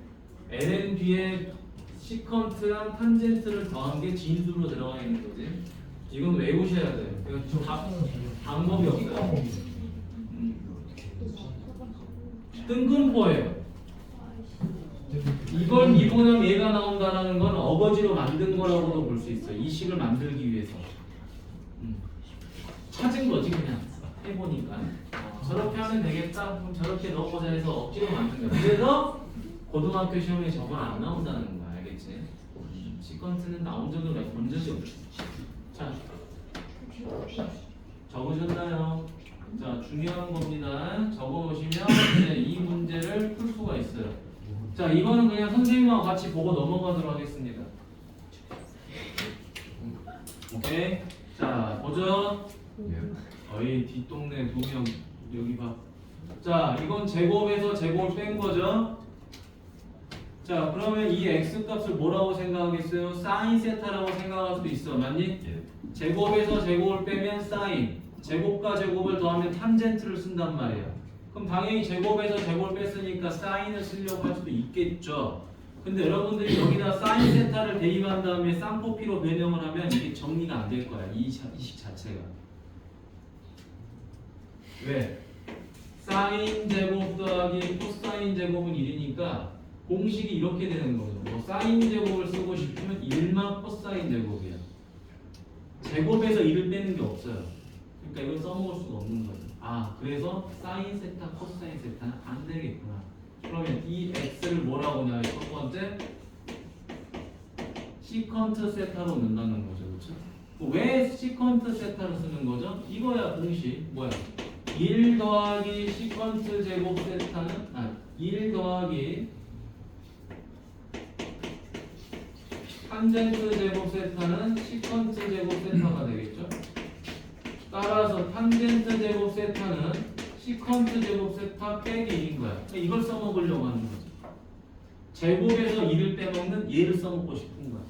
ln ln 뒤에 시컨트랑 탄젠트를 더한 게 진수로 들어가 있는 거지. 이건 외우셔야 돼요. 그러니까 방법이 없어요. 뜬금포예요. 이걸 미분하면 얘가 나온다는 건 어거지로 만든 거라고도 볼 수 있어요. 이 식을 만들기 위해서. 찾은 거지 그냥 해보니까. 저렇게 하면 되겠다. 그럼 저렇게 넣어보자 해서 억지로 만든 거야. 그래서 고등학교 시험에 저건 안 나온다는 거야. 알겠지? 시퀀트는 나온 적은 본 적이 없어. 자, 적으셨나요? 자, 중요한 겁니다. 적어놓으시면 이제 이 문제를 풀 수가 있어요. 자, 이거는 그냥 선생님하고 같이 보고 넘어가도록 하겠습니다. 오케이. 자, 보죠. 어이, 뒷동네 2명 여기 봐. 자, 이건 제곱에서 제곱을 뺀 거죠. 자, 그러면 이 x 값을 뭐라고 생각하겠어요? 사인 세타라고 생각할 수도 있어. 맞니? 제곱에서 제곱을 빼면 사인, 제곱과 제곱을 더하면 탄젠트를 쓴단 말이야. 그럼 당연히 제곱에서 제곱을 뺐으니까 사인을 쓰려고 할 수도 있겠죠. 근데 여러분들이 여기다 사인 세타를 대입한 다음에 쌍코피로 변형을 하면 이게 정리가 안 될 거야. 이 식 자체가. 왜? 사인 제곱 더하기 코사인 제곱은 1이니까 공식이 이렇게 되는 거죠. 뭐 사인 제곱을 쓰고 싶으면 1만 코사인 제곱이야. 제곱에서 1을 빼는 게 없어요. 그러니까 이걸 써먹을 수가 없는 거죠. 아, 그래서 사인 세타, 코사인 세타는 안 되겠구나. 그러면 이 x를 뭐라고 하냐면 첫 번째 시컨트 세타로 넣는다는 거죠. 그렇죠? 왜 시컨트 세타를 쓰는 거죠? 이거야 공식. 뭐야? 1 더하기 시컨트 제곱 세타는 1 더하기 탄젠트 제곱 세타는 시컨트 제곱 세타가 되겠죠? 따라서 탄젠트 제곱 세타는 시컨트 제곱 세타 빼기 1인 거야. 이걸 써먹으려고 하는 거지. 제곱에서 1을 빼먹는 얘를 써먹고 싶은 거야.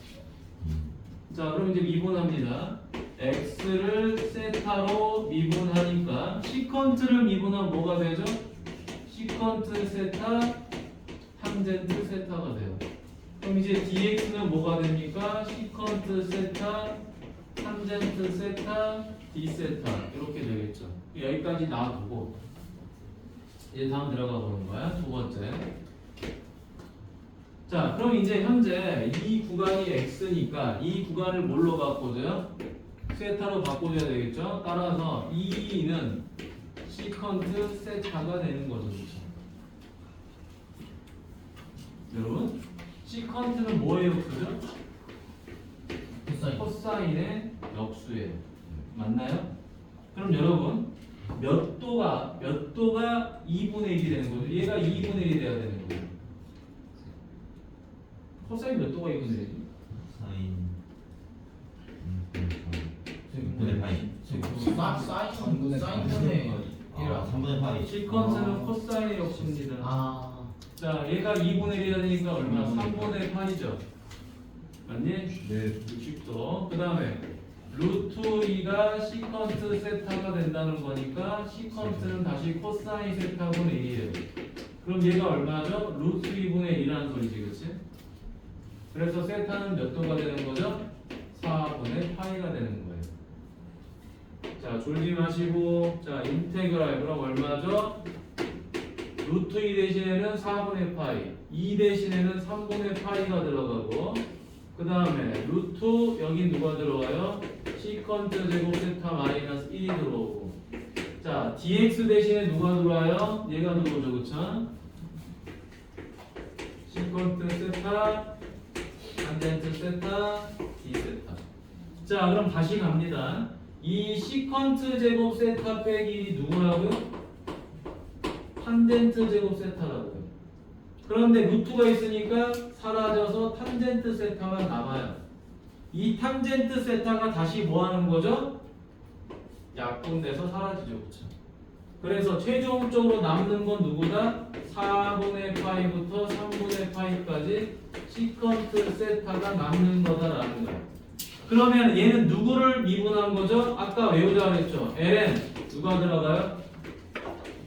자, 그럼 이제 미분합니다. x를 세타로 미분하니까 시컨트를 미분하면 뭐가 되죠? 시컨트 세타 탄젠트 세타가 돼요. 그럼 이제 dx는 뭐가 됩니까? 시컨트 세타 탄젠트 세타 d 세타 이렇게 되겠죠. 여기까지 놔두고 이제 다음 들어가 보는 거야. 두 번째. 자, 그럼 이제 현재 이 구간이 x니까 이 구간을 뭘로 바꿔줘요? 세타로 바꿔줘야 되겠죠. 따라서 2는 시컨트 세타가 되는 거죠. 그렇죠? 여러분, 시컨트는 뭐예요? 그죠? 코사인의 역수예요. 맞나요? 그럼 여러분 몇 도가 2분의 1이 되는 거죠? 얘가 2분의 1이 돼야 되는 거예요. 코사인 몇 도가 2분의 1이지? 사인 3분의 파이. 사인분의 3분의 파이. 시컨트는 코사인의 역수입니다. 자, 얘가 2분의 1이 되니까 얼마? 3분의 파이죠. 맞니? 네. 60도. 그 다음에 루트 2가 시컨트 세타가 된다는 거니까 시컨트는 다시 코사인 세타분의 1이에요. 그럼 얘가 얼마죠? 루트 2분의 1이라는 소리지, 그치? 그래서 세타는 몇 도가 되는 거죠? 4분의 파이가 되는 거예요. 자, 졸지 마시고, 자, 인테그랄 그럼 얼마죠? 루트 2 대신에는 4분의 파이, 2 대신에는 3분의 파이가 들어가고, 그 다음에 루트 여기 누가 들어가요? 시컨트 제곱 세타 마이너스 1이 들어오고, 자, dx 대신에 누가 들어와요? 얘가 들어오죠, 그쵸? 시컨트 세타 탄젠트 세타 D 세타. 자, 그럼 다시 갑니다. 이 시컨트 제곱 세타 빼기 누구라고요? 탄젠트 제곱 세타라고요. 그런데 루트가 있으니까 사라져서 탄젠트 세타만 남아요. 이 탄젠트 세타가 다시 뭐 하는 거죠? 약분돼서 사라지죠. 그쵸? 그래서 최종적으로 남는 건 누구다? 4분의 파이부터 3분의 파이까지 시컨트 세타가 남는 거다라는 거예요. 그러면 얘는 누구를 미분한 거죠? 아까 외우자 그랬죠? ln 누가 들어가요?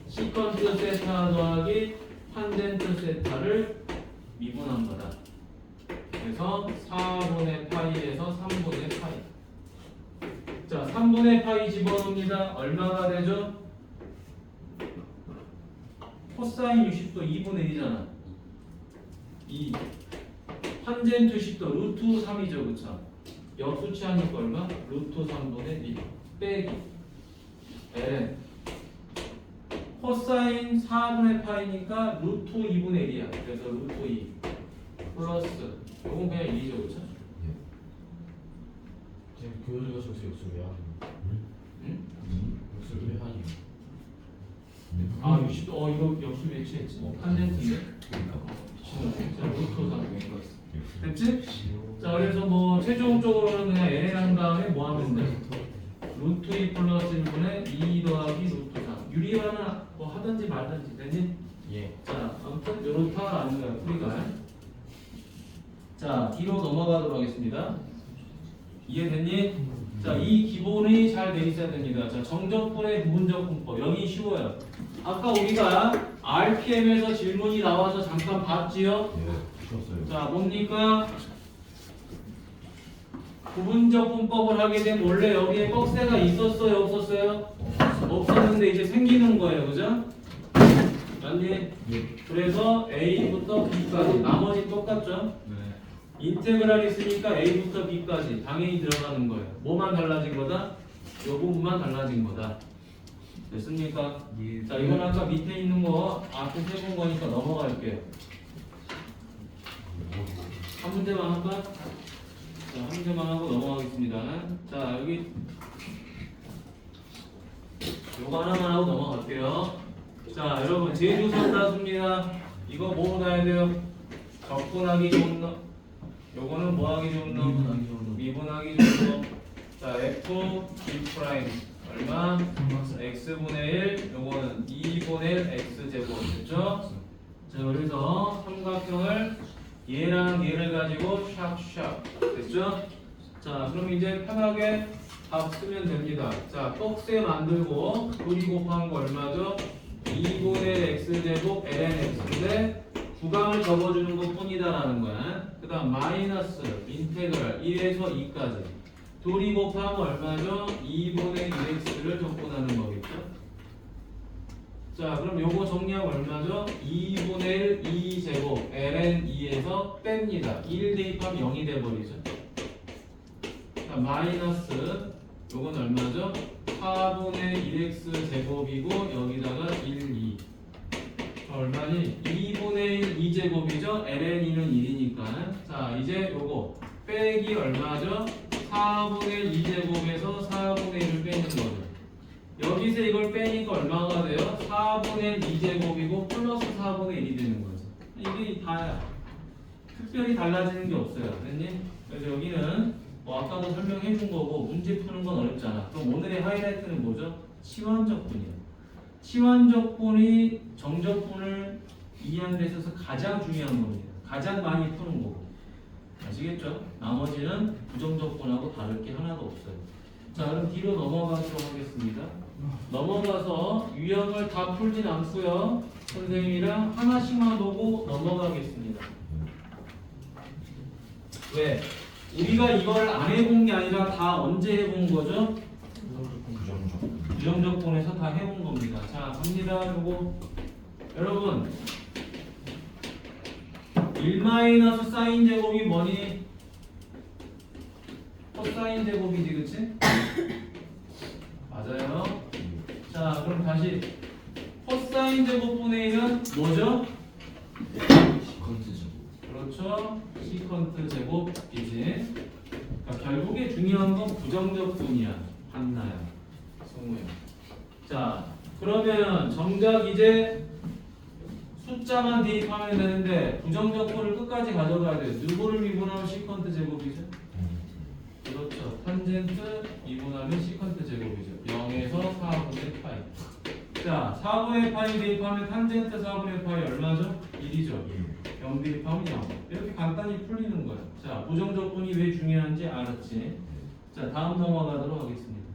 시컨트 세타 더하기 탄젠트 세타를 미분한 거다. 그래서 4분의 파이에서 3분의 파이. 자, 3분의 파이 집어넣습니다. 얼마가 되죠? 코사인 60도 2분의 1이잖아. 2. 탄젠트 10도 루트 3이죠. 그쵸? 역수치 하니까 얼마? 루트 3분의 1 빼기 ln 코사인 4분의 파이니까 루트 2분의 1이야. 그래서 루트 2 플러스 요건 그냥 2죠. 그쵸? 지금 교수가 역수 왜 하는 응? 역수 왜 하니? 아 60도 이거 역수 매치했지. 탄젠트인데? 자 루트 3 됐지? 자 그래서 뭐 최종적으로는 그냥 ln 한 다음에 뭐 하면 돼? 루트 2 플러스 1분의 2 더하기 루트 3 유리화는 뭐 하든지 말든지 되니? 예. 자 아무튼 요렇다라는 거야 풀이가. 자 뒤로 넘어가도록 하겠습니다. 이해됐니? 자 이 기본이 잘 돼 있어야 됩니다. 자 정적분의 부분적 분법 여기 쉬워요. 아까 우리가 RPM에서 질문이 나와서 잠깐 봤지요? 예. 쉬웠어요. 자 뭡니까? 부분적 분법을 하게 되면 원래 여기에 꺽쇠가 있었어요? 없었어요? 없었는데 이제 생기는 거예요. 그죠? 맞니? 그래서 A부터 B까지 나머지 똑같죠? 네. 인테그랄 있으니까 A부터 B까지 당연히 들어가는 거예요. 뭐만 달라진 거다? 요 부분만 달라진 거다. 됐습니까? 예. 자 이건 아까 밑에 있는 거 앞에 세본 거니까 넘어갈게요. 한 문제만 할까? 자, 한 문제만 하고 넘어가겠습니다. 자 여기 요거 하나만 하고 넘어갈게요. 자 여러분 제주 선다수입니다. 이거 뭐 나야 돼요? 적분하기 좋은 놈. 요거는 뭐 하기 좋은 놈? 미분하기 좋은 놈. 자 f b 프라임 얼마? x분의 1. 요거는 2분의 1 x제곱 됐죠? 자 그래서 삼각형을 얘랑 얘를 가지고 샥샥 됐죠? 자 그럼 이제 편하게 답 쓰면 됩니다. 자 꺽쇠 만들고 둘이 곱한 거 얼마죠? 2분의 x제곱 ln x인데 구강을 적어주는 것 뿐이다라는 거야. 그 다음 마이너스 인테그랄 1에서 2까지 둘이 곱하면 얼마죠? 2분의 1x를 적분하는 거겠죠? 자 그럼 요거 정리하면 얼마죠? 2분의 1 2제곱 ln 2에서 뺍니다. 1 대입하면 0이 돼버리죠. 자 마이너스 요건 얼마죠? 4분의 1x 제곱이고 여기다가 1, 2 얼마니? 2분의 1 2제곱이죠? ln 2는 1이니까 자 이제 요거 빼기 얼마죠? 4분의 2제곱에서 4분의 1을 빼는 거죠. 여기서 이걸 빼니까 얼마가 돼요? 4분의 2제곱이고 플러스 4분의 1이 되는 거죠. 이게 다야. 특별히 달라지는 게 없어요. 됐니? 그래서 여기는 뭐 아까도 설명해 준 거고 문제 푸는 건 어렵잖아. 그럼 오늘의 하이라이트는 뭐죠? 치환적분이에요. 치환적분이 정적분을 이해하는 데 있어서 가장 중요한 겁니다. 가장 많이 푸는 거고. 아시겠죠? 나머지는 부정적분하고 다를 게 하나도 없어요. 자 그럼 뒤로 넘어가도록 하겠습니다. 넘어가서 유형을 다 풀진 않고요. 선생님이랑 하나씩만 보고 넘어가겠습니다. 왜? 우리가 이걸 안 해본 게 아니라 다 언제 해본 거죠? 부정적분에서 다 해본 겁니다. 자 갑니다. 요거 여러분 1 사인 제곱이 뭐니? 코사인 제곱이지 그치? 맞아요. 자 그럼 다시 코사인 제곱분의 1은 뭐죠? 시컨트 제곱. 그렇죠. 그렇죠. 시컨트 제곱이지. 그러니까 결국에 중요한 건 부정적 분이야. 한나야. 승우야. 자, 그러면 정작 이제 숫자만 대입하면 되는데 부정적 분을 끝까지 가져가야 돼. 누구를 미분하면 시컨트 제곱이죠? 그렇죠. 탄젠트 미분하면 시컨트 제곱이죠. 0에서 4분의 파이. 자, 4분의 파이 대입하면 탄젠트 4분의 파이 얼마죠? 1이죠. 0 대입하면 0. 이렇게 간단히 풀리는 거야. 자, 부정적 분이 왜 중요한지 알았지? 자, 다음 넘어가도록 하겠습니다.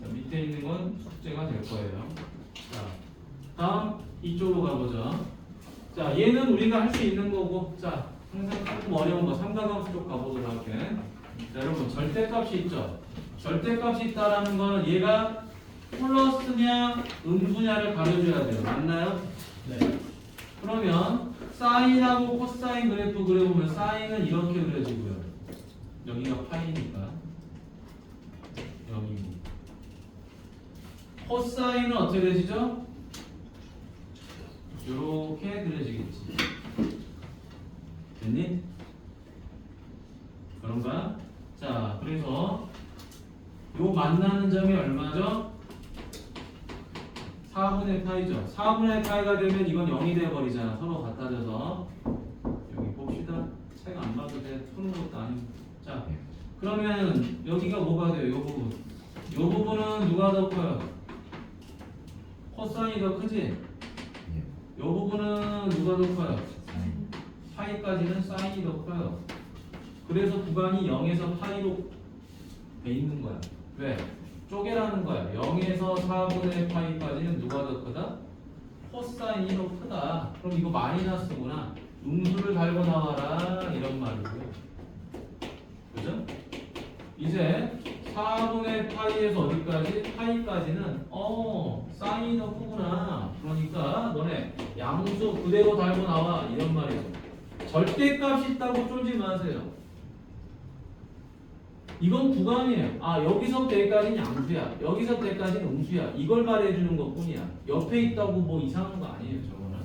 자, 밑에 있는 건 숙제가 될 거예요. 자, 다음 이쪽으로 가보죠. 자, 얘는 우리가 할 수 있는 거고, 자, 항상 조금 어려운 거 삼각함수 쪽 가보도록 할게. 자, 여러분 절대값이 있죠. 절대값이 있다라는 거는 얘가 플러스냐 음수냐를 가려줘야 돼요. 맞나요? 네. 그러면 사인하고 코사인 그래프 그려보면 사인은 이렇게 그려지고요. 여기가 파이니까 여기고. 코사인은 어떻게 되지죠? 이렇게 그려지겠지. 됐니? 그런가? 자, 그래서 요 만나는 점이 얼마죠? 4분의 파이죠. 4분의 파이가 되면 이건 0이 돼버리잖아. 서로 갖다 줘서. 여기 봅시다. 책 안 봐도 돼. 푸는 것도 아니고. 자, 그러면 여기가 뭐가 돼요? 요 부분. 요 부분은 누가 더 커요? 코사인이 더 크지? 요 부분은 누가 더 커요? 파이까지는 사인이 더 커요. 그래서 구간이 0에서 파이로 돼 있는 거야. 왜? 쪼개라는 거야. 0에서 4분의 파이까지는 누가 더 크다? 코사인이 더 크다. 그럼 이거 마이너스구나. 음수를 달고 나와라. 이런 말이고요. 그죠? 이제 4분의 파이에서 어디까지? 파이까지는 사인이 더 크구나. 그러니까 너네 양수 그대로 달고 나와. 이런 말이죠. 절대값이 있다고 쫄지 마세요. 이건 구간이에요. 아, 여기서부터 여기까지는 양수야. 여기서부터 여기까지는 음수야. 이걸 말해주는 것뿐이야. 옆에 있다고 뭐 이상한 거 아니에요, 저거는.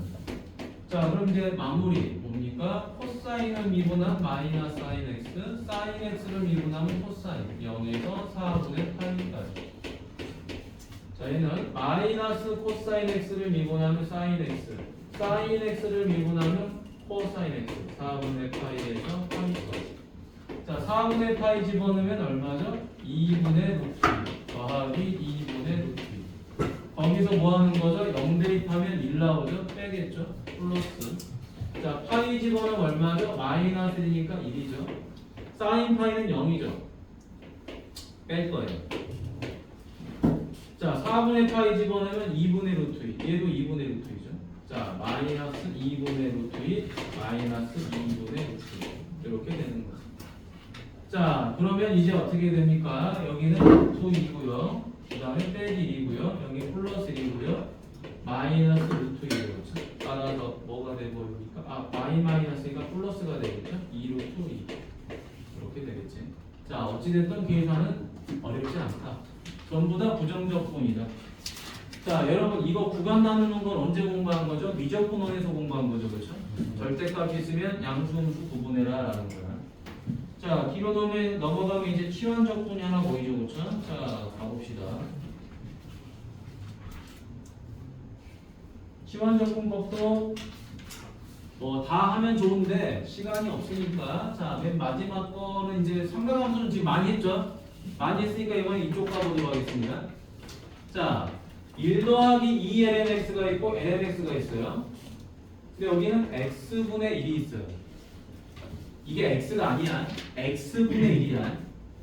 자, 그럼 이제 마무리 뭡니까? 코사인을 미분한 마이너스 사인 x, 사인 x를 미분하면 코사인 0에서 4분의 8까지. 자, 얘는 마이너스 코사인 x를 미분하면 사인 x, 사인 x를 미분하면 코사인 x 4분의 파이에서 8까지. 자, 4분의 파이 집어넣으면 얼마죠? 2분의 루트 더하기 2분의 루트. 거기서 뭐 하는 거죠? 0 대입하면 1 나오죠? 빼겠죠? 플러스. 자, 파이 집어넣으면 얼마죠? 마이너스 1이니까 1이죠. 사인 파이는 0이죠. 뺄 거예요. 자, 4분의 파이 집어넣으면 2분의 루트 2. 얘도 2분의 루트 2죠. 자, 마이너스 2분의 루트 2, 마이너스 2분의 루트 2. 이렇게 되는 거죠. 자, 그러면 이제 어떻게 됩니까? 여기는 루트 2고요. 그 다음에 빼기 1이고요. 여기 플러스 1이고요. 마이너스 루트 1이고요. 따라서 뭐가 되버립니까? 아, 마이너스가 플러스가 되겠죠? 2 루트 2. 이렇게 되겠지. 자, 어찌됐든 계산은 어렵지 않다. 전부 다 부정적분이다. 자, 여러분 이거 구간 나누는 건 언제 공부한 거죠? 미적분원에서 공부한 거죠. 그렇죠? 절대값이 있으면 양수, 음수 구분해라 라는 거야. 자, 뒤로 넘어가면 이제 치환적분이 하나 보이죠, 그렇죠? 자, 가봅시다. 치환적분법도 뭐 다 하면 좋은데 시간이 없으니까 자, 맨 마지막 거는 이제 삼각함수는 지금 많이 했죠? 많이 했으니까 이번에 이쪽 가보도록 하겠습니다. 자, 1 더하기 2 lnx가 있고 lnx가 있어요. 근데 여기는 x분의 1이 있어요. 이게 x가 아니야. x분의 1이야.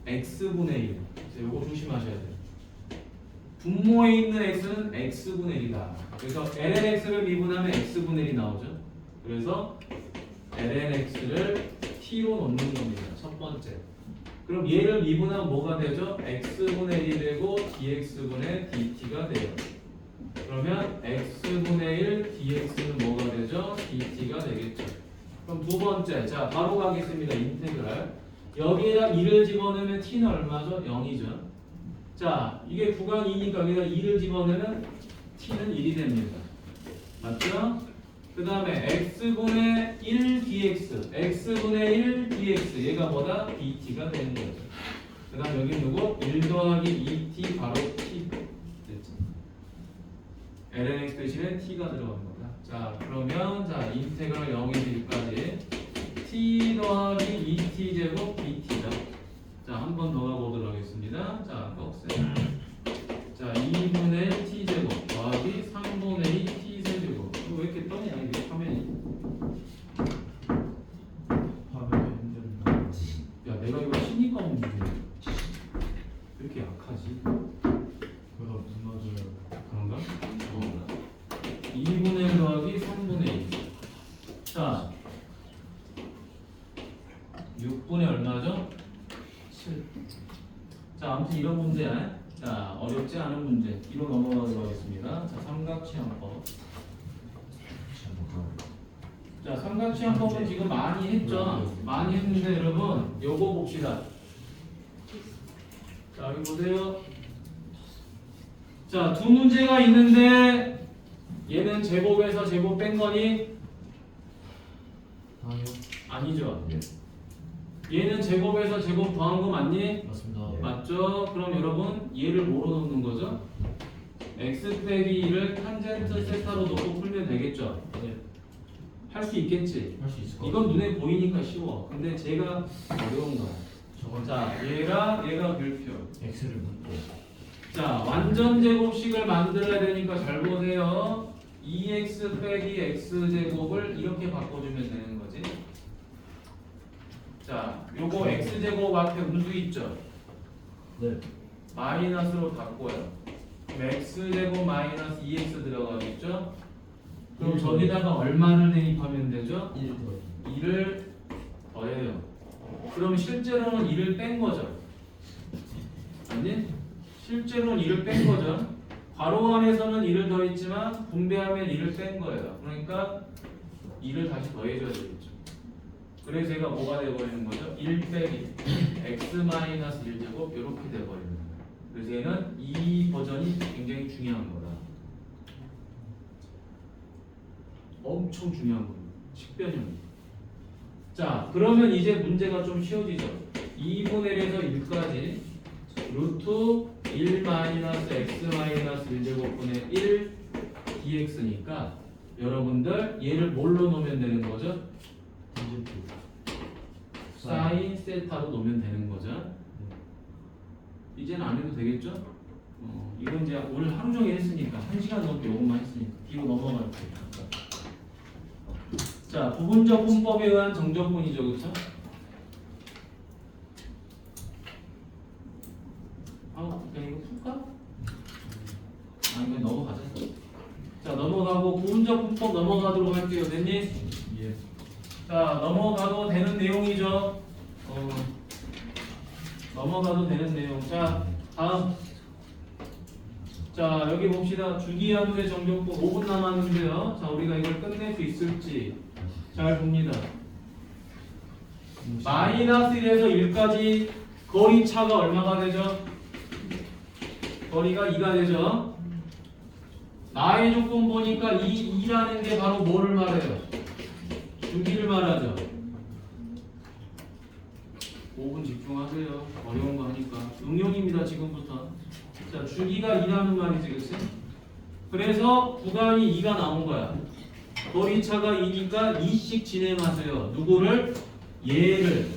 x분의 1. 이거 조심하셔야 돼요. 분모에 있는 x는 x분의 1이다. 그래서 lnx를 미분하면 x분의 1이 나오죠. 그래서 lnx를 t로 놓는 겁니다. 첫 번째. 그럼 얘를 미분하면 뭐가 되죠? x분의 1이 되고 dx분의 dt가 돼요. 그러면 x분의 1 dx는 뭐가 되죠? dt가 되겠죠. 그럼 두 번째, 자 바로 가겠습니다. 인테그랄. 여기에다 2를 집어넣으면 t는 얼마죠? 0이죠. 자, 이게 구간 2니까 여기다 2를 집어넣으면 t는 1이 됩니다. 맞죠? 그 다음에 x분의 1 dx, x분의 1 dx 얘가 뭐다? bt가 되는 거죠. 그 다음 여기 누구? 1 더하기 2t 바로 t 됐지. lnx 대신에 t가 들어간 거다. 자 그러면 자 인테그럴 0에서 1까지 t 더하기 2t 제곱 bt다. 자 한 번 더 가보도록 하겠습니다. 자 꺽쇠. 자 2분의 1 t 제곱 더하기 3분의 2 t 세제곱. 이거 왜 이렇게 떠냐 이게 화면이. 화면에 흔들린다. 야 내가 이거 신니까 움직이네. 왜 이렇게 약하지? 그거 무너져요. 그런가? 2분의 1 더하기 3분의 2. 자 6분의 얼마죠? 7. 자 아무튼 이런 문제야. 자 어렵지 않은 문제. 뒤로 넘어가도록 하겠습니다. 자 삼각치환법. 자 삼각치환법은 지금 많이 했죠. 많이 했는데 여러분 요거 봅시다. 자 여기 보세요. 자 두 문제가 있는데 얘는 제곱에서 제곱 뺀 거니? 아니요. 아니죠. 얘는 제곱에서 제곱 더한 거 맞니? 맞습니다. 맞죠? 그럼 여러분 얘를 뭐로 놓는 거죠? x 빼기 2를 탄젠트 세타로 놓고 풀면 되겠죠? 네. 할 수 있겠지? 할 수 있을 것 이건 눈에 보이니까 쉬워. 근데 제가 어려운 거야. 저건 자 얘가 별표. x를 묶고 자 완전 제곱식을 만들어야 되니까 잘 보세요. 2x 빼기 x제곱을 이렇게 바꿔주면 되는 거지. 자 요거 x제곱 앞에 음수 있죠? 네. 마이너스로 바꿔요. 그럼 x제곱 마이너스 2x 들어가겠죠? 그럼 저기다가 얼마를 대입하면 되죠? 1 더하기 2를 더해요. 그럼 실제로는 2를 뺀 거죠? 아니? 실제로는 2를 뺀 거죠? 괄호 안에서는 2를 더했지만 분배하면 2를 뺀 거예요. 그러니까 2를 다시 더해줘야 되겠죠. 그래서 얘가 뭐가 돼버리는 거죠? 1 빼기 x 마이너스 1제곱 이렇게 돼버리는 거예요. 그래서 얘는 이 버전이 굉장히 중요한 거다. 엄청 중요한 겁니다. 식변형. 자 그러면 이제 문제가 좀 쉬워지죠. 2분의 1에서 1까지 루트 1 마이너스 x 마이너스 1제곱분의 1 dx니까 여러분들 얘를 뭘로 놓으면 되는 거죠? 탄젠트 사인 세타로 놓으면 되는 거죠. 이제는 안 해도 되겠죠? 이건 이제 오늘 하루 종일 했으니까 1시간 넘게 요것만 했으니까 뒤로 넘어갈게요. 자 부분적 분법에 의한 정적분이죠, 그렇죠? 그냥 이거 풀까? 아니 그냥 넘어가자. 자 넘어가고 부분적 분법 넘어가도록 할게요. 됐니? 예. 자 넘어가도 되는 내용이죠. 넘어가도 되는 내용. 자 다음. 자 여기 봅시다. 주기함수의 정적분 5분 남았는데요. 자 우리가 이걸 끝낼 수 있을지 잘 봅니다. 마이너스 1에서 1까지 거리 차가 얼마가 되죠? 거리가 2가 되죠. 나의 조건 보니까 이 2라는 게 바로 뭐를 말해요? 주기를 말하죠. 5분 집중하세요. 어려운 거 하니까. 응용입니다 지금부터. 자 주기가 2라는 말이지, 그치? 그래서 구간이 2가 나온 거야. 거리차가 2니까 2씩 진행하세요. 누구를? 얘를.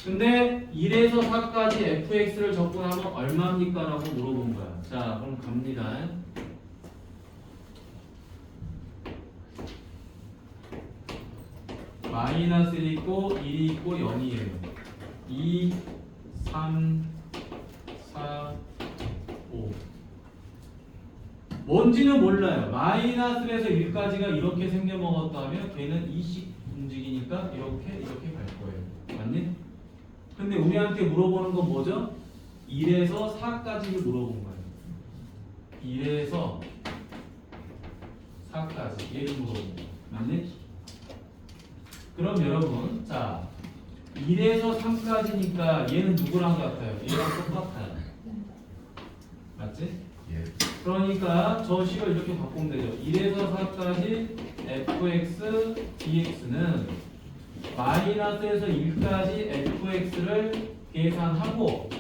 근데 1에서 4까지 fx를 적분하면 얼마입니까? 라고 물어본 거야. 자 그럼 갑니다. 마이너스 1 있고 1이 있고 0이에요. 2, 3, 4, 5. 뭔지는 몰라요. 마이너스에서 1까지가 이렇게 생겨먹었다면 걔는 2씩 움직이니까 이렇게 갈 거예요. 맞니? 근데 우리한테 물어보는 건 뭐죠? 1에서 4까지를 물어본 거예요. 1에서 4까지 얘를 물어본 거예요. 맞니? 그럼 여러분, 자 1에서 3까지니까 얘는 누구랑 같아요? 얘랑 똑같아요. 맞지? 예. 그러니까 저 식을 이렇게 바꾸면 되죠. 1에서 4까지 fx dx는 마이너스에서 1까지 fx를 계산하고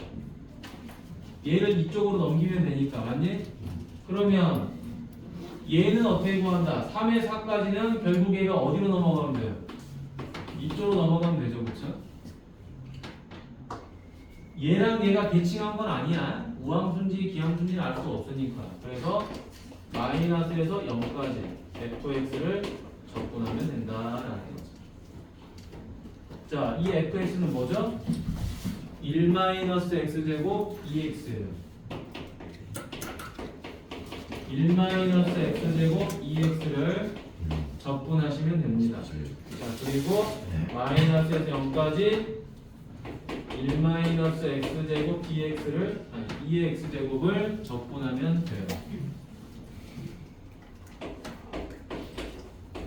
얘를 이쪽으로 넘기면 되니까 맞니? 그러면 얘는 어떻게 구한다? 3에 4까지는 결국 얘가 어디로 넘어가면 돼요? 이쪽으로 넘어가면 되죠, 그쵸? 얘랑 얘가 대칭한 건 아니야. 우함수인지 기함수인지는 알 수 없으니까. 그래서 마이너스에서 0까지 fx를 적분하면 된다라는 거죠. 자, 이 fx는 뭐죠? 1-x제곱 2x예요. 1-x제곱 2x를 적분하시면 됩니다. 자, 그리고 마이너스에서 0까지 1-x제곱 dx를 2x제곱을 적분하면 돼요.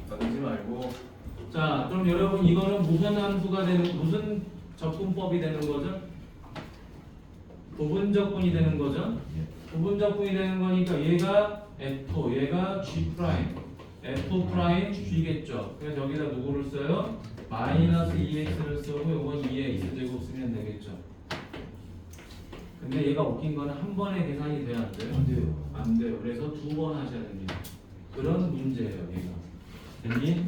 나누지 말고. 자, 그럼 여러분 이거는 무슨 함수가 되는, 무슨 적분법이 되는 거죠? 부분적분이 되는 거죠? 부분적분이 되는 거니까 얘가 f, 얘가 g 프라임, f 프라임 g겠죠. 그래서 여기다 누구를 써요? 마이너스 2x를 쓰고 요건 2x 제곱 쓰면 되겠죠. 근데 얘가 웃긴 거는 한 번에 계산이 돼야 안 돼요? 안 돼요. 안 돼요. 그래서 두 번 하셔야 됩니다. 그런 문제예요, 얘가. 됐니?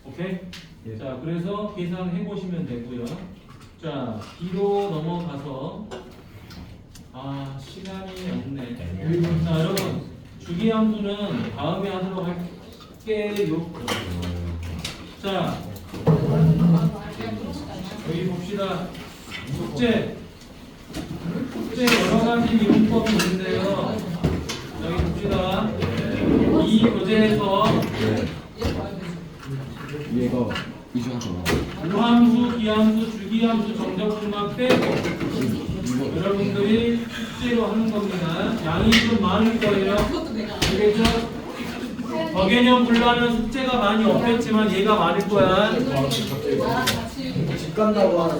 오케이? 예. 자, 그래서 계산해 보시면 되고요. 자, 뒤로 넘어가서 시간이 없네. 자, 여러분 주기함수는 다음에 하도록 할게요. 자, 여기 봅시다. 숙제 여러 가지 미분법이 있는데요. 여기 봅시다. 이 교재에서 얘가 이중하잖아. 우함수, 기함수, 주기함수, 정적분만 빼고 여러분들이 숙제로 하는 겁니다. 양이 좀 많을 거예요. 알겠죠? 어개념 분류하는 숙제가 많이 없겠지만 얘가 많을 거야. 집 간다고 하는